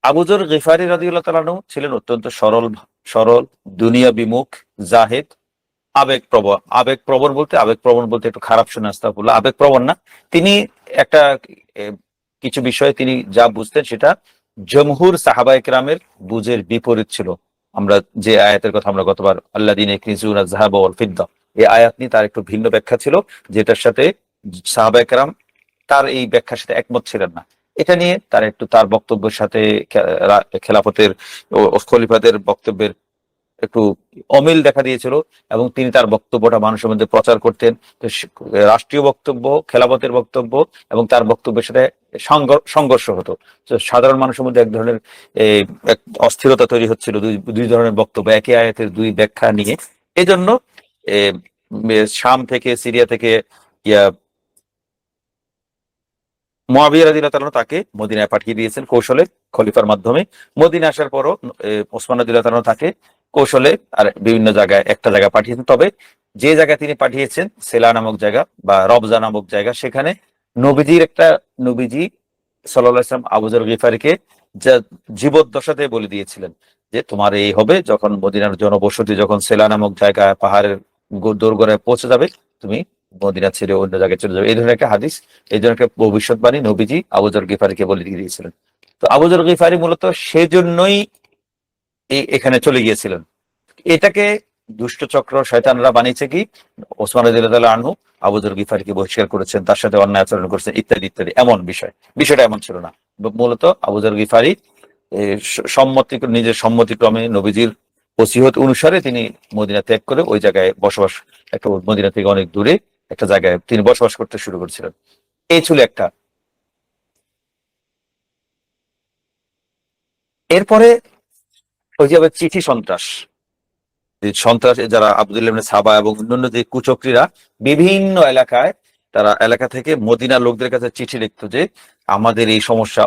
আবু যর গিফারি রাদিয়াল্লাহু তাআলা আনহু ছিলেন অত্যন্ত সরল সরল, দুনিয়া বিমুখ, জাহেদ, আবেগ প্রবণ বলতে একটু খারাপ শুনে, আস্তাগফিরুল্লাহ, আবেগ প্রবণ না। তিনি একটা এ, কিছু বিষয়ে তিনি যা বুঝতেন সেটা জমহুর সাহাবায়ে কেরামের বুঝের বিপরীত ছিল। আমরা যে আয়াতের কথা আমরা গতবার আল্লাযীনা ইয়াকনিজুনা যাহাবা ওয়াল ফিদ্দা, এই আয়াত নিয়ে তার একটু ভিন্ন ব্যাখ্যা ছিল, যেটার সাথে সাহাবায়ে কেরাম তার এই ব্যাখ্যার সাথে একমত ছিলেন না। এটা নিয়ে তার একটু তার বক্তব্যের সাথে খেলাফতের ও খলিফাদের বক্তব্যের একটু অমিল দেখা দিয়েছিল, এবং তিনি তার বক্তব্যটা মানুষের মধ্যে প্রচার করতেন। তো রাষ্ট্রীয় বক্তব্য, খেলাফতের বক্তব্য এবং তার বক্তব্যের সাথে সংঘর্ষ হতো। তো সাধারণ মানুষের মধ্যে এক ধরনের এক অস্থিরতা তৈরি হচ্ছিল, দুই দুই ধরনের বক্তব্য, একই আয়াতের দুই ব্যাখ্যা নিয়ে। এই জন্য শাম থেকে, সিরিয়া থেকে ইয়া মুয়াবিয়া রাদিয়াল্লাহু তাআলা তাকে মদিনায় পাঠিয়ে দিয়েছেন কৌশলে, খলিফার মাধ্যমে। মদিনা আসার পরও ওসমান রাদিয়াল্লাহু তাআলা তাকে কৌশলে আর বিভিন্ন জায়গায়, একটা জায়গায় পাঠিয়েছেন। তবে যে জায়গায় তিনি পাঠিয়েছেন, সেলা নামক জায়গা বা রবজা নামক জায়গা, সেখানে নবীজি সাল্লাল্লাহু আলাইহি ওয়াসাল্লাম আবু যর গিফারিকে যা জীবদ্দশাতে বলে দিয়েছিলেন যে তোমার এই হবে, যখন মদিনার জনবসতি যখন সেলা নামক জায়গায় পাহাড়ের দোরগোড়ায় পৌঁছে যাবে, তুমি মদিনা ছেড়ে অন্য জায়গায় চলে যাবে। এই ধরনের একটা হাদিস, এই ধরনের একটা ভবিষ্যৎবাণী নবীজি আবু যর গিফারিকে বলে দিয়ে দিয়েছিলেন। তো আবু যর গিফারি মূলত সেজন্যই এখানে চলে গিয়েছিলেন। এটাকে দুষ্ট চক্র শয়তানরা বানিয়েছে কি, ওসমান রাদিয়াল্লাহু আনহু আবু যর গিফারিকে বহিষ্কার করেছেন, তার সাথে অন্যায় আচরণ করেছেন, ইত্যাদি ইত্যাদি। এমন বিষয়টা এমন ছিল না। মূলত আবু যর গিফারি নিজের সম্মতিক্রমে নবীজির ওসিয়ত অনুসারে তিনি মদিনা ত্যাগ করে ওই জায়গায় বসবাস, একটা মদিনা থেকে অনেক দূরে একটা জায়গায় তিনি বসবাস করতে শুরু করেছিলেন। এই ছিল একটা। এরপরে ওই যে চিঠি সন্ত্রাস, যারা আব্দুল্লাহ ইবনে সাবা এবং অন্যান্য যে কুচক্রীরা বিভিন্ন এলাকায়, তারা এলাকা থেকে মদিনার লোকদের কাছে চিঠি লিখতো যে আমাদের এই সমস্যা।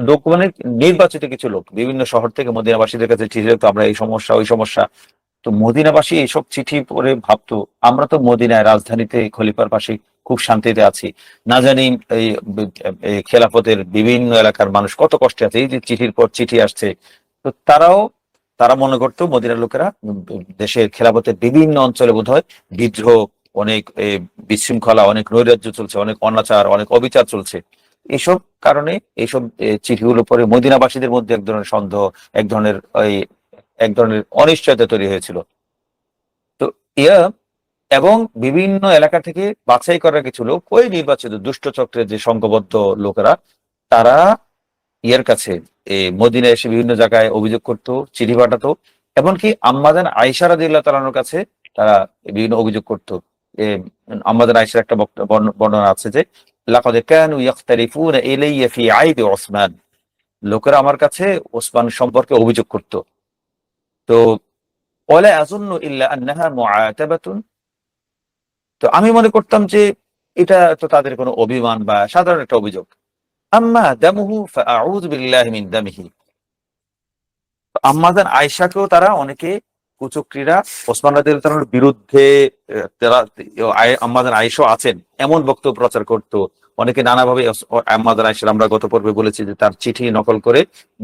লোক মানে নির্বাচিত কিছু লোক বিভিন্ন শহর থেকে মদিনাবাসীদের কাছে চিঠি লিখতো, আমরা এই সমস্যা ওই সমস্যা। তো মদিনাবাসী এইসব চিঠি পড়ে ভাবতো আমরা তো মদিনায় রাজধানীতে খলিফার পাশে খুব শান্তিতে আছি, না জানি এই এই খেলাফতের বিভিন্ন এলাকার মানুষ কত কষ্টে আছে, এই যে চিঠির পর চিঠি আসছে। তো তারা মনে করতো মদিনার লোকেরা দেশের খেলাফতের বিভিন্ন অঞ্চলে বোধহয় বিদ্রোহ, অনেক বিশৃঙ্খলা, অনেক নৈরাজ্য চলছে, অনেক অনাচার, অনেক অবিচার চলছে। এইসব কারণে এইসব চিঠিগুলো পরে মদিনাবাসীদের মধ্যে এক ধরনের সন্দেহ, এক ধরনের এক ধরনের অনিশ্চয়তা তৈরি হয়েছিল। তো ইয়া এবং বিভিন্ন এলাকা থেকে বাছাই করা কিছু লোক, ওই নির্বাচিত দুষ্ট চক্রের যে সংঘবদ্ধ লোকেরা, তারা ইয়ার কাছে মদিনায় এসে বিভিন্ন জায়গায় অভিযোগ করতো, চিঠি পাঠাতো। এমনকি আম্মাজান আয়েশা রাদিয়াল্লাহু তাআলার কাছে তারা বিভিন্ন অভিযোগ করতো। এ আম্মাজান আয়েশার একটা বর্ণনা আছে যে লাকাদ কানু ইয়াখতারিফুনা ইলাইয়া ফি আইবি ওসমান, লোকেরা আমার কাছে ওসমান সম্পর্কে অভিযোগ করতো। তো ওয়ালা আযুন্নু ইল্লা আন্নাহা মুআতাবাতুন, তো আমি মনে করতাম যে এটা তো তাদের কোনো অভিমান বা সাধারণ একটা অভিযোগ। আম্মা দামুহু ফাআউযু বিল্লাহি মিন দামিহি, আম্মাজান আয়েশাকেও তারা অনেকে কুচক্রীরা ওসমান রাদিয়াল্লাহু তাআলার বিরুদ্ধে তারা আম্মাজান আয়েশা আছেন এমন বক্তব্য প্রচার করত। অনেকে নানাভাবে আম্মাজান আয়েশার, আমরা গত পর্বে বলেছি যে তার চিঠি নকল করে,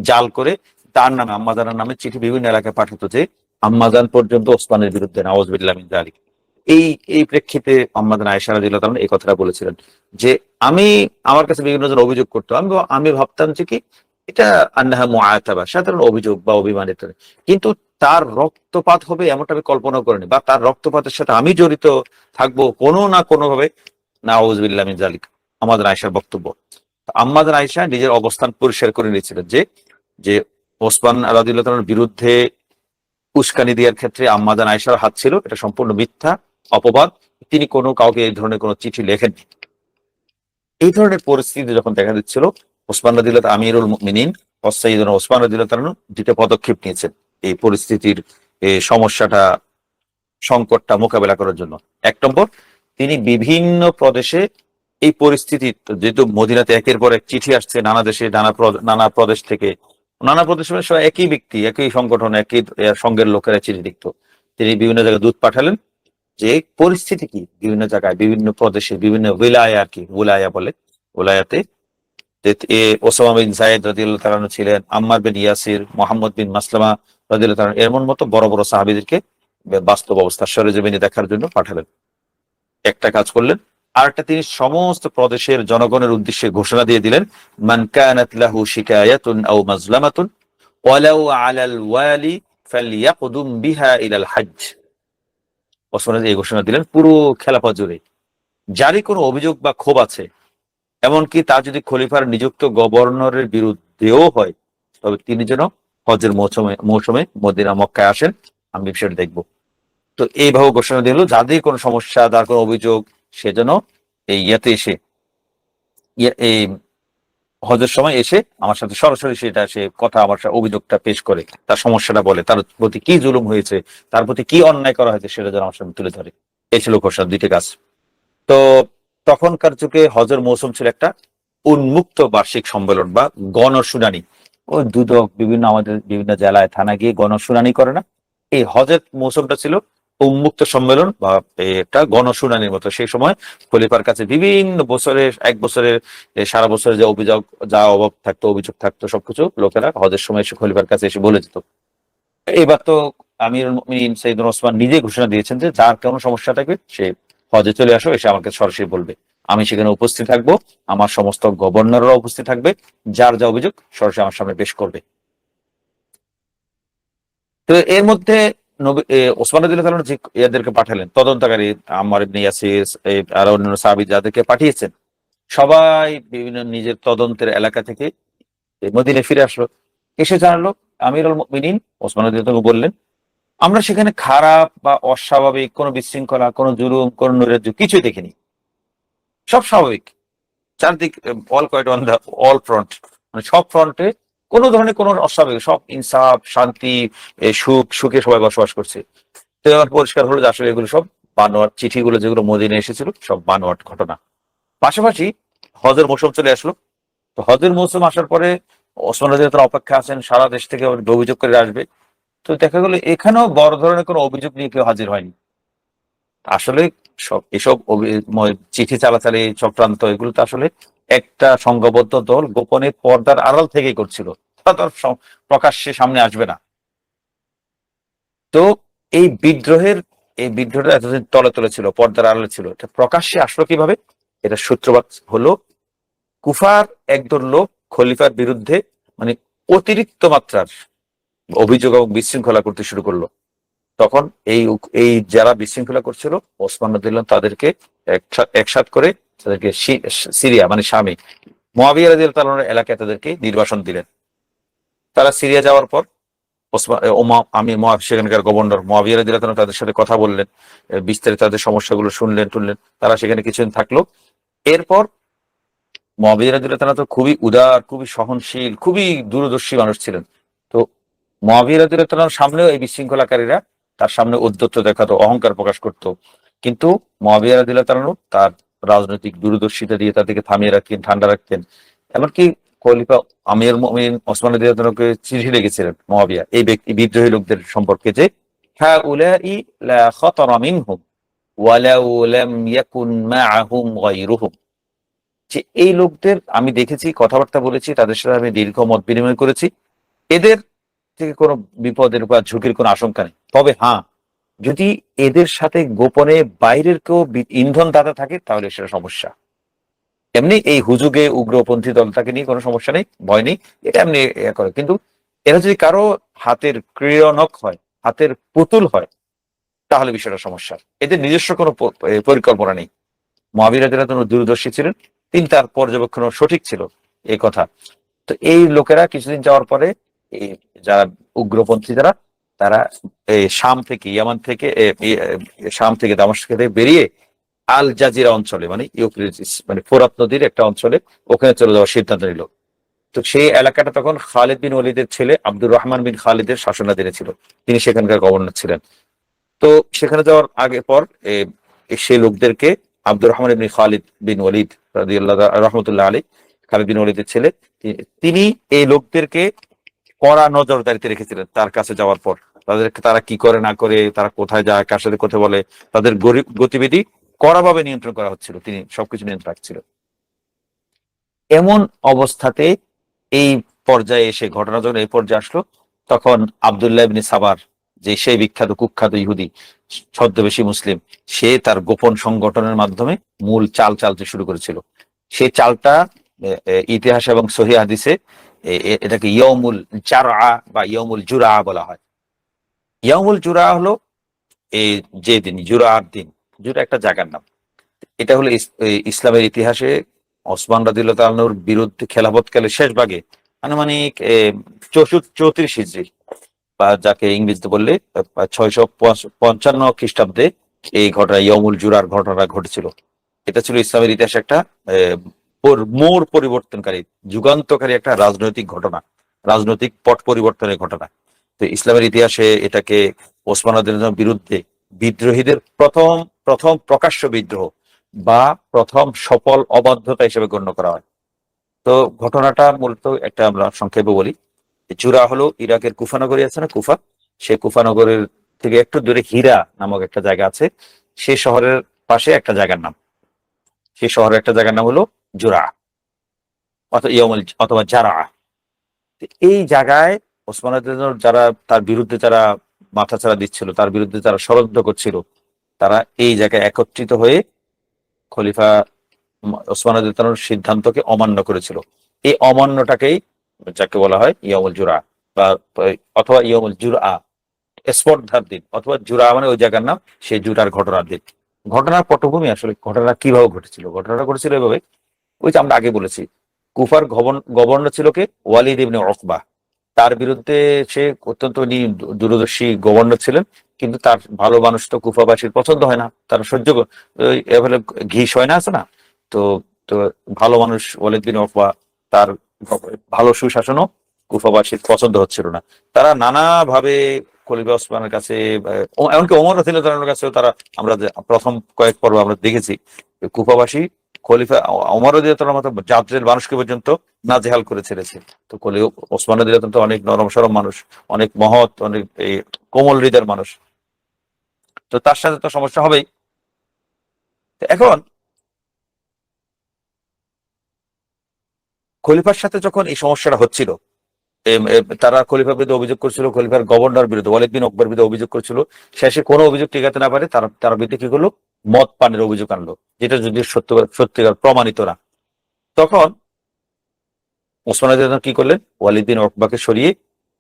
জাল করে তার নামে, আম্মাজানের নামে চিঠি বিভিন্ন এলাকায় পাঠাতো যে আম্মাজান পর্যন্ত ওসমানের বিরুদ্ধে, নাউযুবিল্লাহি মিন যালিক। এই এই প্রেক্ষিতে আম্মাজান আয়েশা রাদিয়াল্লাহু তাআলা এই কথাটা বলেছিলেন যে আমার কাছে বিভিন্ন জন অভিযোগ করতো, আমি ভাবতাম যে কি এটা আন্নাহা মুআতাবা, সাধারণ অভিযোগ বা অভিমানিত, কিন্তু তার রক্তপাত হবে এমনটা আমি কল্পনা করিনি, বা তার রক্তপাতের সাথে আমি জড়িত থাকবো কোনো না কোনো ভাবে, নাউযুবিল্লাহি মিন যালিক। আমাদের আয়েশার বক্তব্য, আমাদের আয়েশা নিজের অবস্থান পরিষ্কার করে নিয়েছিলেন যে যে ওসমান রাদিয়াল্লাহু তাআলার বিরুদ্ধে উস্কানি দেওয়ার ক্ষেত্রে আম্মাজান আয়েশার হাত ছিল, এটা সম্পূর্ণ মিথ্যা অপবাদ। তিনি কাউকে এই ধরনের কোনো চিঠি লেখেননি। এই ধরনের পরিস্থিতি যখন দেখা দিচ্ছিল, ওসমান রাদিয়াল্লাহু তাআলা আমিরুল মুমিনিন সাইয়্যিদুনা ওসমান রাদিয়াল্লাহু তাআলা দুটো পদক্ষেপ নিয়েছেন এই পরিস্থিতির সমস্যাটা, সংকটটা মোকাবেলা করার জন্য। এক নম্বর, তিনি বিভিন্ন প্রদেশে এই পরিস্থিতি, যেহেতু মদিনাতে একের পর এক চিঠি আসছে নানা দেশে, নানা প্রদেশ থেকে, নানা প্রদেশে সবাই একই ব্যক্তি, একই সংগঠন, একই সঙ্গের লোকেরা চিঠি লিখত। তিনি বিভিন্ন জায়গায় দূত পাঠালেন যে পরিস্থিতি কি বিভিন্ন জায়গায়, বিভিন্ন প্রদেশে, বিভিন্ন উলায়া আর কি, উলায়া বলে, উলায়াতে ওসামা বিন যায়েদ রাদিয়াল্লাহু তাআলা আনহু ছিলেন, আম্মার বিন ইয়াসির, মুহাম্মদ বিন মাসলামা রাদিয়াল্লাহু তাআলা এমন মতো বড় বড় সাহাবীদেরকে বাস্তব অবস্থা সরেজমিনে দেখার জন্য পাঠালেন। একটা কাজ করলেন। আরেকটা তিনি সমস্ত প্রদেশের জনগণের উদ্দেশ্যে ঘোষণা দিয়ে দিলেন, মান কানাত লাহু শিকায়াতুন আও মাজলামাতুন ওয়ালাউ আলাল ওয়ালি ফালইয়াকদুম বিহা ইলাল হজ্জ। ওসমান এই ঘোষণা দিলেন পুরো খেলাফত জুড়ে, যারই কোনো অভিযোগ বা ক্ষোভ আছে, এমনকি তা যদি খলিফার নিযুক্ত গভর্নরের বিরুদ্ধেও হয়, তবে তিনি যেন হজের মৌসুমে মদিনা মক্কায় আসেন, আমি বিষয়টা দেখবো। তো এইভাবে ঘোষণা দিল, যাদের কোনো সমস্যা, যার কোনো অভিযোগ, সে যেন এই ইয়েতে এসে এই হজের সময় এসে আমার সাথে সরাসরি সেটা সে কথা, আমার অভিযোগটা পেশ করে, তার সমস্যাটা বলে, তার প্রতি কি জুলুম হয়েছে, তার প্রতি কি অন্যায় করা হয়েছে, সেটা যেন আমার সামনে তুলে ধরে। এই ছিল ঘোষণা, দুইটি কাজ। তো তখনকার যুগে হজের মৌসুম ছিল একটা উন্মুক্ত বার্ষিক সম্মেলন বা গণশুনানি। ওই দুদক বিভিন্ন আমাদের বিভিন্ন জেলায় থানা গিয়ে গণশুনানি করে না, এই হজের মৌসুমটা ছিল উন্মুক্ত সম্মেলন বা একটা গণশুনানির মতো। সেই সময় খলিফার কাছে বিভিন্ন বছরের, এক বছরের সারা বছরের যে অভিযোগ, যা অভাব থাকতো, অভিযোগ থাকতো, সবকিছু লোকেরা হজের সময় এসে খলিফার কাছে এসে বলে যেত। এবার তো আমিরুল মুমিনিন সাইয়েদনা ওসমান নিজে ঘোষণা দিয়েছেন যে যার কোনো সমস্যা থাকবে সে হজে চলে আসো, এসে আমাকে সরাসরি বলবে, আমি সেখানে উপস্থিত থাকবো, আমার সমস্ত গভর্নররা উপস্থিত থাকবে, যার যা অভিযোগ সরাসরি আমার সামনে পেশ করবে। তো এর মধ্যে ওসমান রাদিয়াল্লাহু তাআলা যে এদেরকে পাঠালেন তদন্তকারী, আম্মার ইবনে ইয়াসির, আর অন্যান্য সাহাবী যাদেরকে পাঠিয়েছেন, সবাই বিভিন্ন নিজের তদন্তের এলাকা থেকে মদিনায় ফিরে আসলো। এসে জানালো, আমিরুল মুমিনিন ওসমান রাদিয়াল্লাহু তাআলা বললেন, আমরা সেখানে খারাপ বা অস্বাভাবিক কোনো বিশৃঙ্খলা, কোনো জুলুম, কোনো নৈরাজ্য কিছুই দেখিনি, সব স্বাভাবিক। চারদিক all quiet on the all front, মানে সব ফ্রন্টে কোনো ধরনের কোনো অস্বাভাবিক, সব ইনসাফ, শান্তি, সুখে সবাই বসবাস করছে। তো এবার পরিষ্কার হলো যে আসলে এগুলো সব বানোয়াট, চিঠিগুলো যেগুলো মদিনায় এসেছিল সব বানোয়াট ঘটনা। পাশাপাশি হজের মৌসুম চলে আসলো। তো হজের মৌসুম আসার পরে ওসমান রাদিয়াল্লাহু তাআলা অপেক্ষা আছেন, সারা দেশ থেকে অভিযোগ করে আসবে। তো দেখা গেল এখানেও বড় ধরনের কোনো অভিযোগ নিয়ে কেউ হাজির হয়নি। আসলে এসব চিঠি চালাচালি, চক্রান্ত, এগুলো তো আসলে একটা সংঘবদ্ধ দল গোপনে পর্দার আড়াল থেকেই করছিল, তা তো আর প্রকাশ্যে সামনে আসবে না। তো এই বিদ্রোহের, এই বিদ্রোহটা এতদিন তলে তলে ছিল, পর্দার আড়ালে ছিল, এটা প্রকাশ্যে আসলো কিভাবে? এটা সূত্রপাত হলো কুফার একদল লোক খলিফার বিরুদ্ধে মানে অতিরিক্ত মাত্রার অভিযোগ এবং বিশৃঙ্খলা করতে শুরু করলো। তখন এই এই যারা বিশৃঙ্খলা করছিল, ওসমান রাদিয়াল্লাহু তাদেরকে একসাথ করে তাদেরকে সিরিয়া মানে শামে মুয়াবিয়া রাদিয়াল্লাহু তাআলার এলাকায় তাদেরকে নির্বাসন দিলেন। তারা সিরিয়া যাওয়ার পর সেখানকার গভর্নর মুয়াবিয়া রাদিয়াল্লাহু তাআলা তাদের সাথে কথা বললেন, বিস্তারিত তাদের সমস্যাগুলো শুনলেন। তারা সেখানে কিছুদিন থাকলো। এরপর মুয়াবিয়া রাদিয়াল্লাহু তাআলা তো খুবই উদার, খুবই সহনশীল, খুবই দূরদর্শী মানুষ ছিলেন। তো মুয়াবিয়া রাদিয়াল্লাহু তাআলার সামনেও এই বিশৃঙ্খলাকারীরা তার সামনে ঔদ্ধত্য দেখাতো, অহংকার প্রকাশ করত। কিন্তু মুয়াবিয়া রাদিয়াল্লাহু তাআলা তার রাজনৈতিক দূরদর্শিতা দিয়ে তাদেরকে থামিয়ে রাখতেন, ঠান্ডা রাখতেন। এমনকি খলিফা আমিরুল মুমিনিন ওসমান রাদিয়াল্লাহু তাআলাকে চিঠি লিখেছিলেন মুয়াবিয়া এই ব্যক্তি বিদ্রোহী লোকদের সম্পর্কে যে হাউলাই লা খাতারা মিনহুম ওয়ালাউ লাম ইয়াকুন মাআহুম গায়রুহুম, যে এই লোকদের আমি দেখেছি, কথাবার্তা বলেছি, তাদের সাথে আমি দীর্ঘ মত বিনিময় করেছি, এদের থেকে কোনো বিপদের বা ঝুঁকির কোনো আশঙ্কা নেই। তবে হ্যাঁ, যদি এদের সাথে গোপনে বাইরের কেউ ইন্ধন দাতা থাকে তাহলে সেটা সমস্যা। এমনি এই হুজুগে উগ্রপন্থী দলটাকে নিয়ে কোনো সমস্যা নেই, ভয় নেই, এটা এমনি করে। কিন্তু এরা যদি কারো হাতের ক্রীড়নক হয়, হাতের পুতুল হয়, তাহলে বিষয়টা সমস্যা। এদের নিজস্ব কোনো পরিকল্পনা নেই। মুয়াবিয়া রাদিয়াল্লাহু তাআলা দূরদর্শী ছিলেন, তিনি তার পর্যবেক্ষণ সঠিক ছিল এই কথা। তো এই লোকেরা কিছুদিন যাওয়ার পরে এই যারা উগ্রপন্থী যারা, তারা এই শাম থেকে, ইয়ামান থেকে, শাম থেকে দামেস্ক থেকে বেরিয়ে আল জাজিরা অঞ্চলে মানে ইউফ্রেটিস মানে ফোরাত নদীর একটা অঞ্চলে ওখানে চলে যাওয়ার সিদ্ধান্ত নিল। তো সেই এলাকাটা তখন খালিদ বিন ওয়ালিদের ছেলে আব্দুর রহমান বিন খালিদের শাসনাধীনে ছিল, তিনি সেখানকার গভর্নর ছিলেন। তো সেখানে যাওয়ার আগে পর সেই লোকদেরকে আব্দুর রহমান বিন খালিদ বিন ওয়ালিদ রাদিয়াল্লাহু রাহমাতুল্লাহ আলাইহি, খালিদ বিন ওয়ালিদের ছেলে, তিনি এই লোকদেরকে কড়া নজরদারিতে রেখেছিলেন। তার কাছে যাওয়ার পর তাদেরকে, তারা কি করে না করে, তারা কোথায় যায়, কার সাথে কথা বলে, তাদের গতিবিধি কড়াভাবে নিয়ন্ত্রণ করা হচ্ছিল, তিনি সবকিছু নিয়ন্ত্রণ রাখছিল। এমন অবস্থাতে এই পর্যায়ে এসে, ঘটনা যখন এই পর্যায়ে আসলো, তখন আব্দুল্লাহ ইবনে সাবার, যে সেই বিখ্যাত কুখ্যাত ইহুদি ছদ্মবেশী মুসলিম, সে তার গোপন সংগঠনের মাধ্যমে মূল চাল চালতে শুরু করেছিল। সেই চালটা ইতিহাস এবং সহিহ হাদিসে এটাকে ইয়মুল জারআ বা ইয়মুল জুরা বলা হয়। ইয়ামুল জুরা হলো এই যে দিন, জুরার দিন। জুরা একটা জায়গার নাম। এটা হলো ইসলামের ইতিহাসে ওসমান রাদিয়াল্লাহু তাআলা আনহুর বিরুদ্ধে খেলাফতকালের শেষ ভাগে, আনুমানিক 34 হিজরি, বা যাকে ইংরেজিতে বললে 655 খ্রিস্টাব্দে এই ঘটনা, ইয়মুল জুরার ঘটনা ঘটেছিল। এটা ছিল ইসলামের ইতিহাসে একটা মোড় পরিবর্তনকারী, যুগান্তকারী একটা রাজনৈতিক ঘটনা, রাজনৈতিক পট পরিবর্তনের ঘটনা। তো ইসলামের ইতিহাসে এটাকে ওসমান রাদিয়াল্লাহু বিরুদ্ধে বিদ্রোহীদের প্রথম প্রথম প্রকাশ্য বিদ্রোহ বা প্রথম সফল অবাধ্যতা হিসেবে গণ্য করা হয়। তো ঘটনাটা মূলত একটা আমরা সংক্ষেপে বলি। জুরা হলো ইরাকের কুফা নগরী আছে না, কুফা, সেই কুফা নগরের থেকে একটু দূরে হীরা নামক একটা জায়গা আছে। সেই শহরের পাশে একটা জায়গার নাম, সেই শহরের একটা জায়গার নাম হলো জুরা অথবা ইয়মুল অথবা জারা। এই জায়গায় ওসমান রাদিয়াল্লাহু যারা তার বিরুদ্ধে যারা মাথাচাড়া দিচ্ছিল, তার বিরুদ্ধে যারা ষড়যন্ত্র করছিল, তারা এই জায়গায় একত্রিত হয়ে খলিফা ওসমান রাদিয়াল্লাহুর সিদ্ধান্তকে অমান্য করেছিল। এই অমান্যটাকেই যাকে বলা হয় ইয়ামুল জুরা, বা অথবা ইয়ামুল জুরআ, স্পর্ধার দিন, অথবা জুরা মানে ওই জায়গার নাম, সেই জুরার ঘটনার দিন। ঘটনার পটভূমি, আসলে ঘটনা কিভাবে ঘটেছিল, ঘটনাটা ঘটেছিল এভাবে। ওই যে আমরা আগে বলেছি, কুফার গভর্নর ছিল কে, ওয়ালিদ ইবনে উকবা। তার বিরুদ্ধে সে অত্যন্ত দূরদর্শী গভর্নর ছিলেন, কিন্তু তার ভালো মানুষ তো কুফাবাসীর পছন্দ হয় না, তারা এভাবে ঘি সয় না, আছে না। তো তো ভালো মানুষ ওয়ালিদ বিন উকবা, তার ভালো সুশাসনও কুফাবাসীর পছন্দ হচ্ছিল না। তারা নানাভাবে খলিফা ওসমানের কাছে, এমনকি ওমর রাদিয়াল্লাহু তাআলার কাছেও তারা, আমরা যে প্রথম কয়েক পর্ব আমরা দেখেছি, কুফাবাসী খলিফা ওমর রাদিয়াল্লাহু তাআলার মতো জাদ্রেল মানুষকে পর্যন্ত নাজেহাল করে ছেড়েছে। তো ওসমান রাদিয়াল্লাহু তাআলা তো অনেক নরম সরম মানুষ, অনেক মহৎ, অনেক কোমল হৃদয়ের মানুষ। তো তার সাথে তো সমস্যা হবেই। তো এখন খলিফার সাথে যখন এই সমস্যাটা হচ্ছিল, তারা খলিফার বিরুদ্ধে অভিযোগ করছিল, খলিফার গভর্নর বিরুদ্ধে ওয়ালিদ বিন উকবার বিরুদ্ধে অভিযোগ করছিল। শেষে কোনো অভিযোগ টিকাতে না পারে তারা তার বিরুদ্ধে কি করলো, মদ পানের অভিযোগ আনলো, যেটা যদি সত্যিকার প্রমাণিত না। তখন ওসমান রাদিয়াল্লাহু কি করলেন, ওয়ালিদ বিন উকবাকে সরিয়ে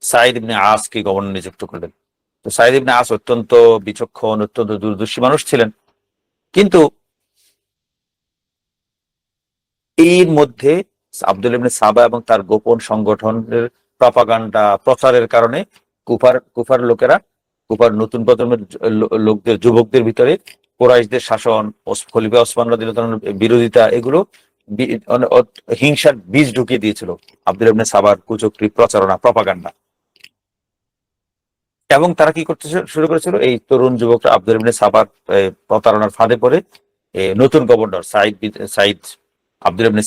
সাঈদ ইবনে আসকে গভর্নর নিযুক্ত করলেন। তো সাঈদ ইবনে আস অত্যন্ত বিচক্ষণ, অত্যন্ত দূরদর্শী মানুষ ছিলেন। কিন্তু এর মধ্যে আব্দুল ইবনে সাবা এবং তার গোপন সংগঠনের প্রপাগান্ডা প্রচারের কারণে কুফার লোকেরা, কুফার নতুন প্রজন্মের লোকদের, যুবকদের ভিতরে কুরাইশদের শাসন, খলিফা ওসমান রাদিয়াল্লাহু তাআলার বিরোধিতা, এগুলো হিংসার বীজ ঢুকিয়ে দিয়েছিল আব্দুল ইবনে সাবার কুচক্রী প্রচারণা, প্রপাগান্ডা। এবং তারা কি করতে শুরু করেছিল, এই তরুণ যুবকরা আব্দুল ইবনে সাবার প্রতারণার ফাঁদে পড়ে নতুন গভর্নর সাইদ আব্দুল ইবনে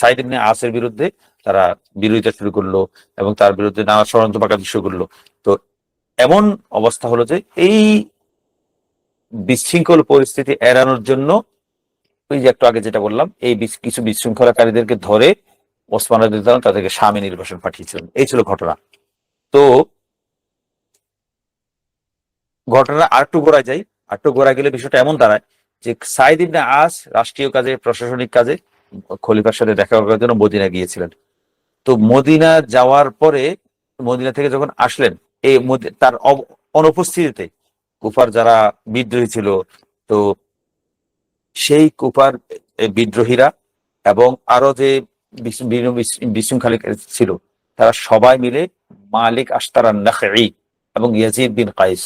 সাইদ ইবনে আসের বিরুদ্ধে তারা বিরোধিতা শুরু করলো, এবং তার বিরুদ্ধে নানা ষড়যন্ত্র পাকাতে শুরু করলো। তো এমন অবস্থা হলো যে এই বিশৃঙ্খল পরিস্থিতি এড়ানোর জন্য, ওই যে একটু আগে যেটা বললাম, এই কিছু বিশৃঙ্খলাকারীদেরকে ধরে ওসমান রাদিয়াল্লাহু তাআলা তাদেরকে শামে নির্বাসন পাঠিয়েছিলেন। এই ছিল ঘটনা। তো ঘটনা আরেকটু গোড়ায় যাই। আরেকটু গোড়ায় গেলে বিষয়টা এমন দাঁড়ায় যে সাইদ ইবনে আস রাষ্ট্রীয় কাজে, প্রশাসনিক কাজে খলিফার সাথে দেখা করার জন্য মদিনা গিয়েছিলেন। তো মদিনা যাওয়ার পরে, মদিনা থেকে যখন আসলেন, এই তার অনুপস্থিতিতে কুফার যারা বিদ্রোহী ছিল, তো সেই কুফার বিদ্রোহীরা এবং আরো যে বিশৃঙ্খলা ছিল, তারা সবাই মিলে মালিক আশতার নাখঈ এবং ইয়াজিদ বিন কাইস,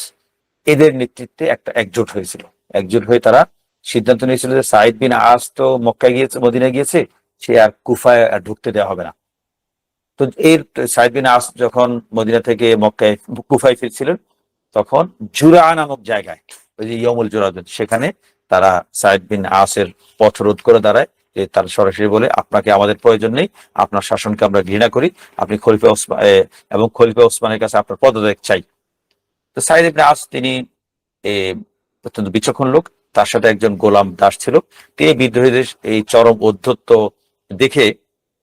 এদের নেতৃত্বে একটা একজোট হয়েছিল। একজোট হয়ে তারা সিদ্ধান্ত নিয়েছিল যে সাইদ বিন আস তো মক্কায় গিয়েছে, মদিনা গিয়েছে, সে আর কুফায় আর ঢুকতে দেওয়া হবে না। তো এর সাইদ বিন আস যখন মদিনা থেকে মক্কায়, কুফায় ফিরছিলেন, তখন জুরা নামক জায়গায়, ওই যে ইয়মুল জুরা, সেখানে তারা সাইদ বিন আসের পথ রোধ করে দাঁড়ায়। যে তার সরাসরি বলে, আপনাকে আমাদের প্রয়োজন নেই, আপনার শাসনকে আমরা ঘৃণা করি, আপনি খলিফা ওসমান এবং খলিফা ওসমানের কাছে আপনার পদত্যাগ চাই। তো সাইদ ইবনে আস তিনি অত্যন্ত বিচক্ষণ লোক, তার সাথে একজন গোলাম দাস ছিল। তিনি বিদ্রোহীদের এই চরম ঔদ্ধত্য দেখে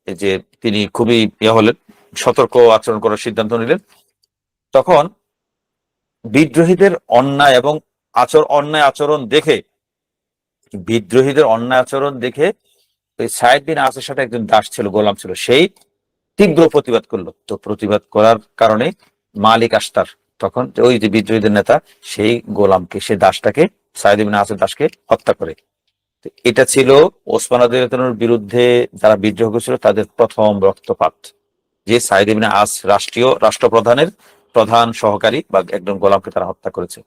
যে তিনি খুবই হলেন, সতর্ক আচরণ করার সিদ্ধান্ত নিলেন। তখন বিদ্রোহীদের অন্যায় এবং অন্যায় আচরণ দেখে ওই সাইদ বিন আসের সাথে একজন দাস ছিল, গোলাম ছিল, সেই তীব্র প্রতিবাদ করলো। তো প্রতিবাদ করার কারণে মালিক আশতার, তখন ওই যে বিদ্রোহীদের নেতা, সেই গোলামকে, সে দাসটাকে, সাইদ বিন আসের দাসকে হত্যা করে। এটা ছিল ওসমান রাদিয়াল্লাহু বিরুদ্ধে যারা বিদ্রোহ করেছিল তাদের প্রথম রক্তপাত, যে সাইদ ইবনে আস রাষ্ট্রপ্রধানের প্রধান সহকারী বা একজন গোলামকে তারা হত্যা করেছে।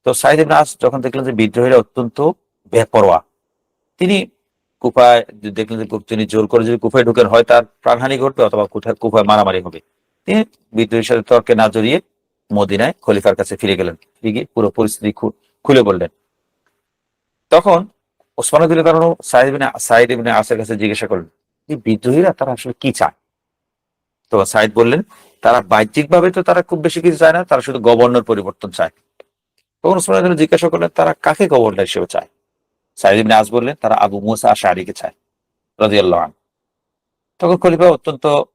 তো সাইদ ইবনে আস যখন দেখলেন যে বিদ্রোহীরা অত্যন্ত বেপরোয়া, তিনি কুফায় দেখলেন যে তিনি জোর করে যদি কুফায় ঢুকেন, হয় তার প্রাণহানি ঘটবে অথবা কুফায় মারামারি হবে। তিনি বিদ্রোহীর সাথে তর্কে না জড়িয়ে মদিনায় খলিফার কাছে ফিরে গেলেন, ফিরে গিয়ে পুরো পরিস্থিতি খুলে বললেন। তখন ওসমান রাদিয়াল্লাহু সাইদ ইবনে আসের কাছে জিজ্ঞাসা করলেন যে বিদ্রোহীরা তারা আসলে কি চায়। তো সাইদ বললেন, তারা বাহ্যিক ভাবে তো তারা খুব বেশি কিছু চায় না, তারা শুধু গভর্নর পরিবর্তন চায়। তখন ওসমান রাদিয়াল্লাহু জিজ্ঞাসা করলেন, তারা কাকে গভর্নর হিসেবে চায়? সাইদ ইবনে আস বললেন, তারা আবু মুসা আশআরীকে চায় রাদিয়াল্লাহু আনহু। তখন খলিফা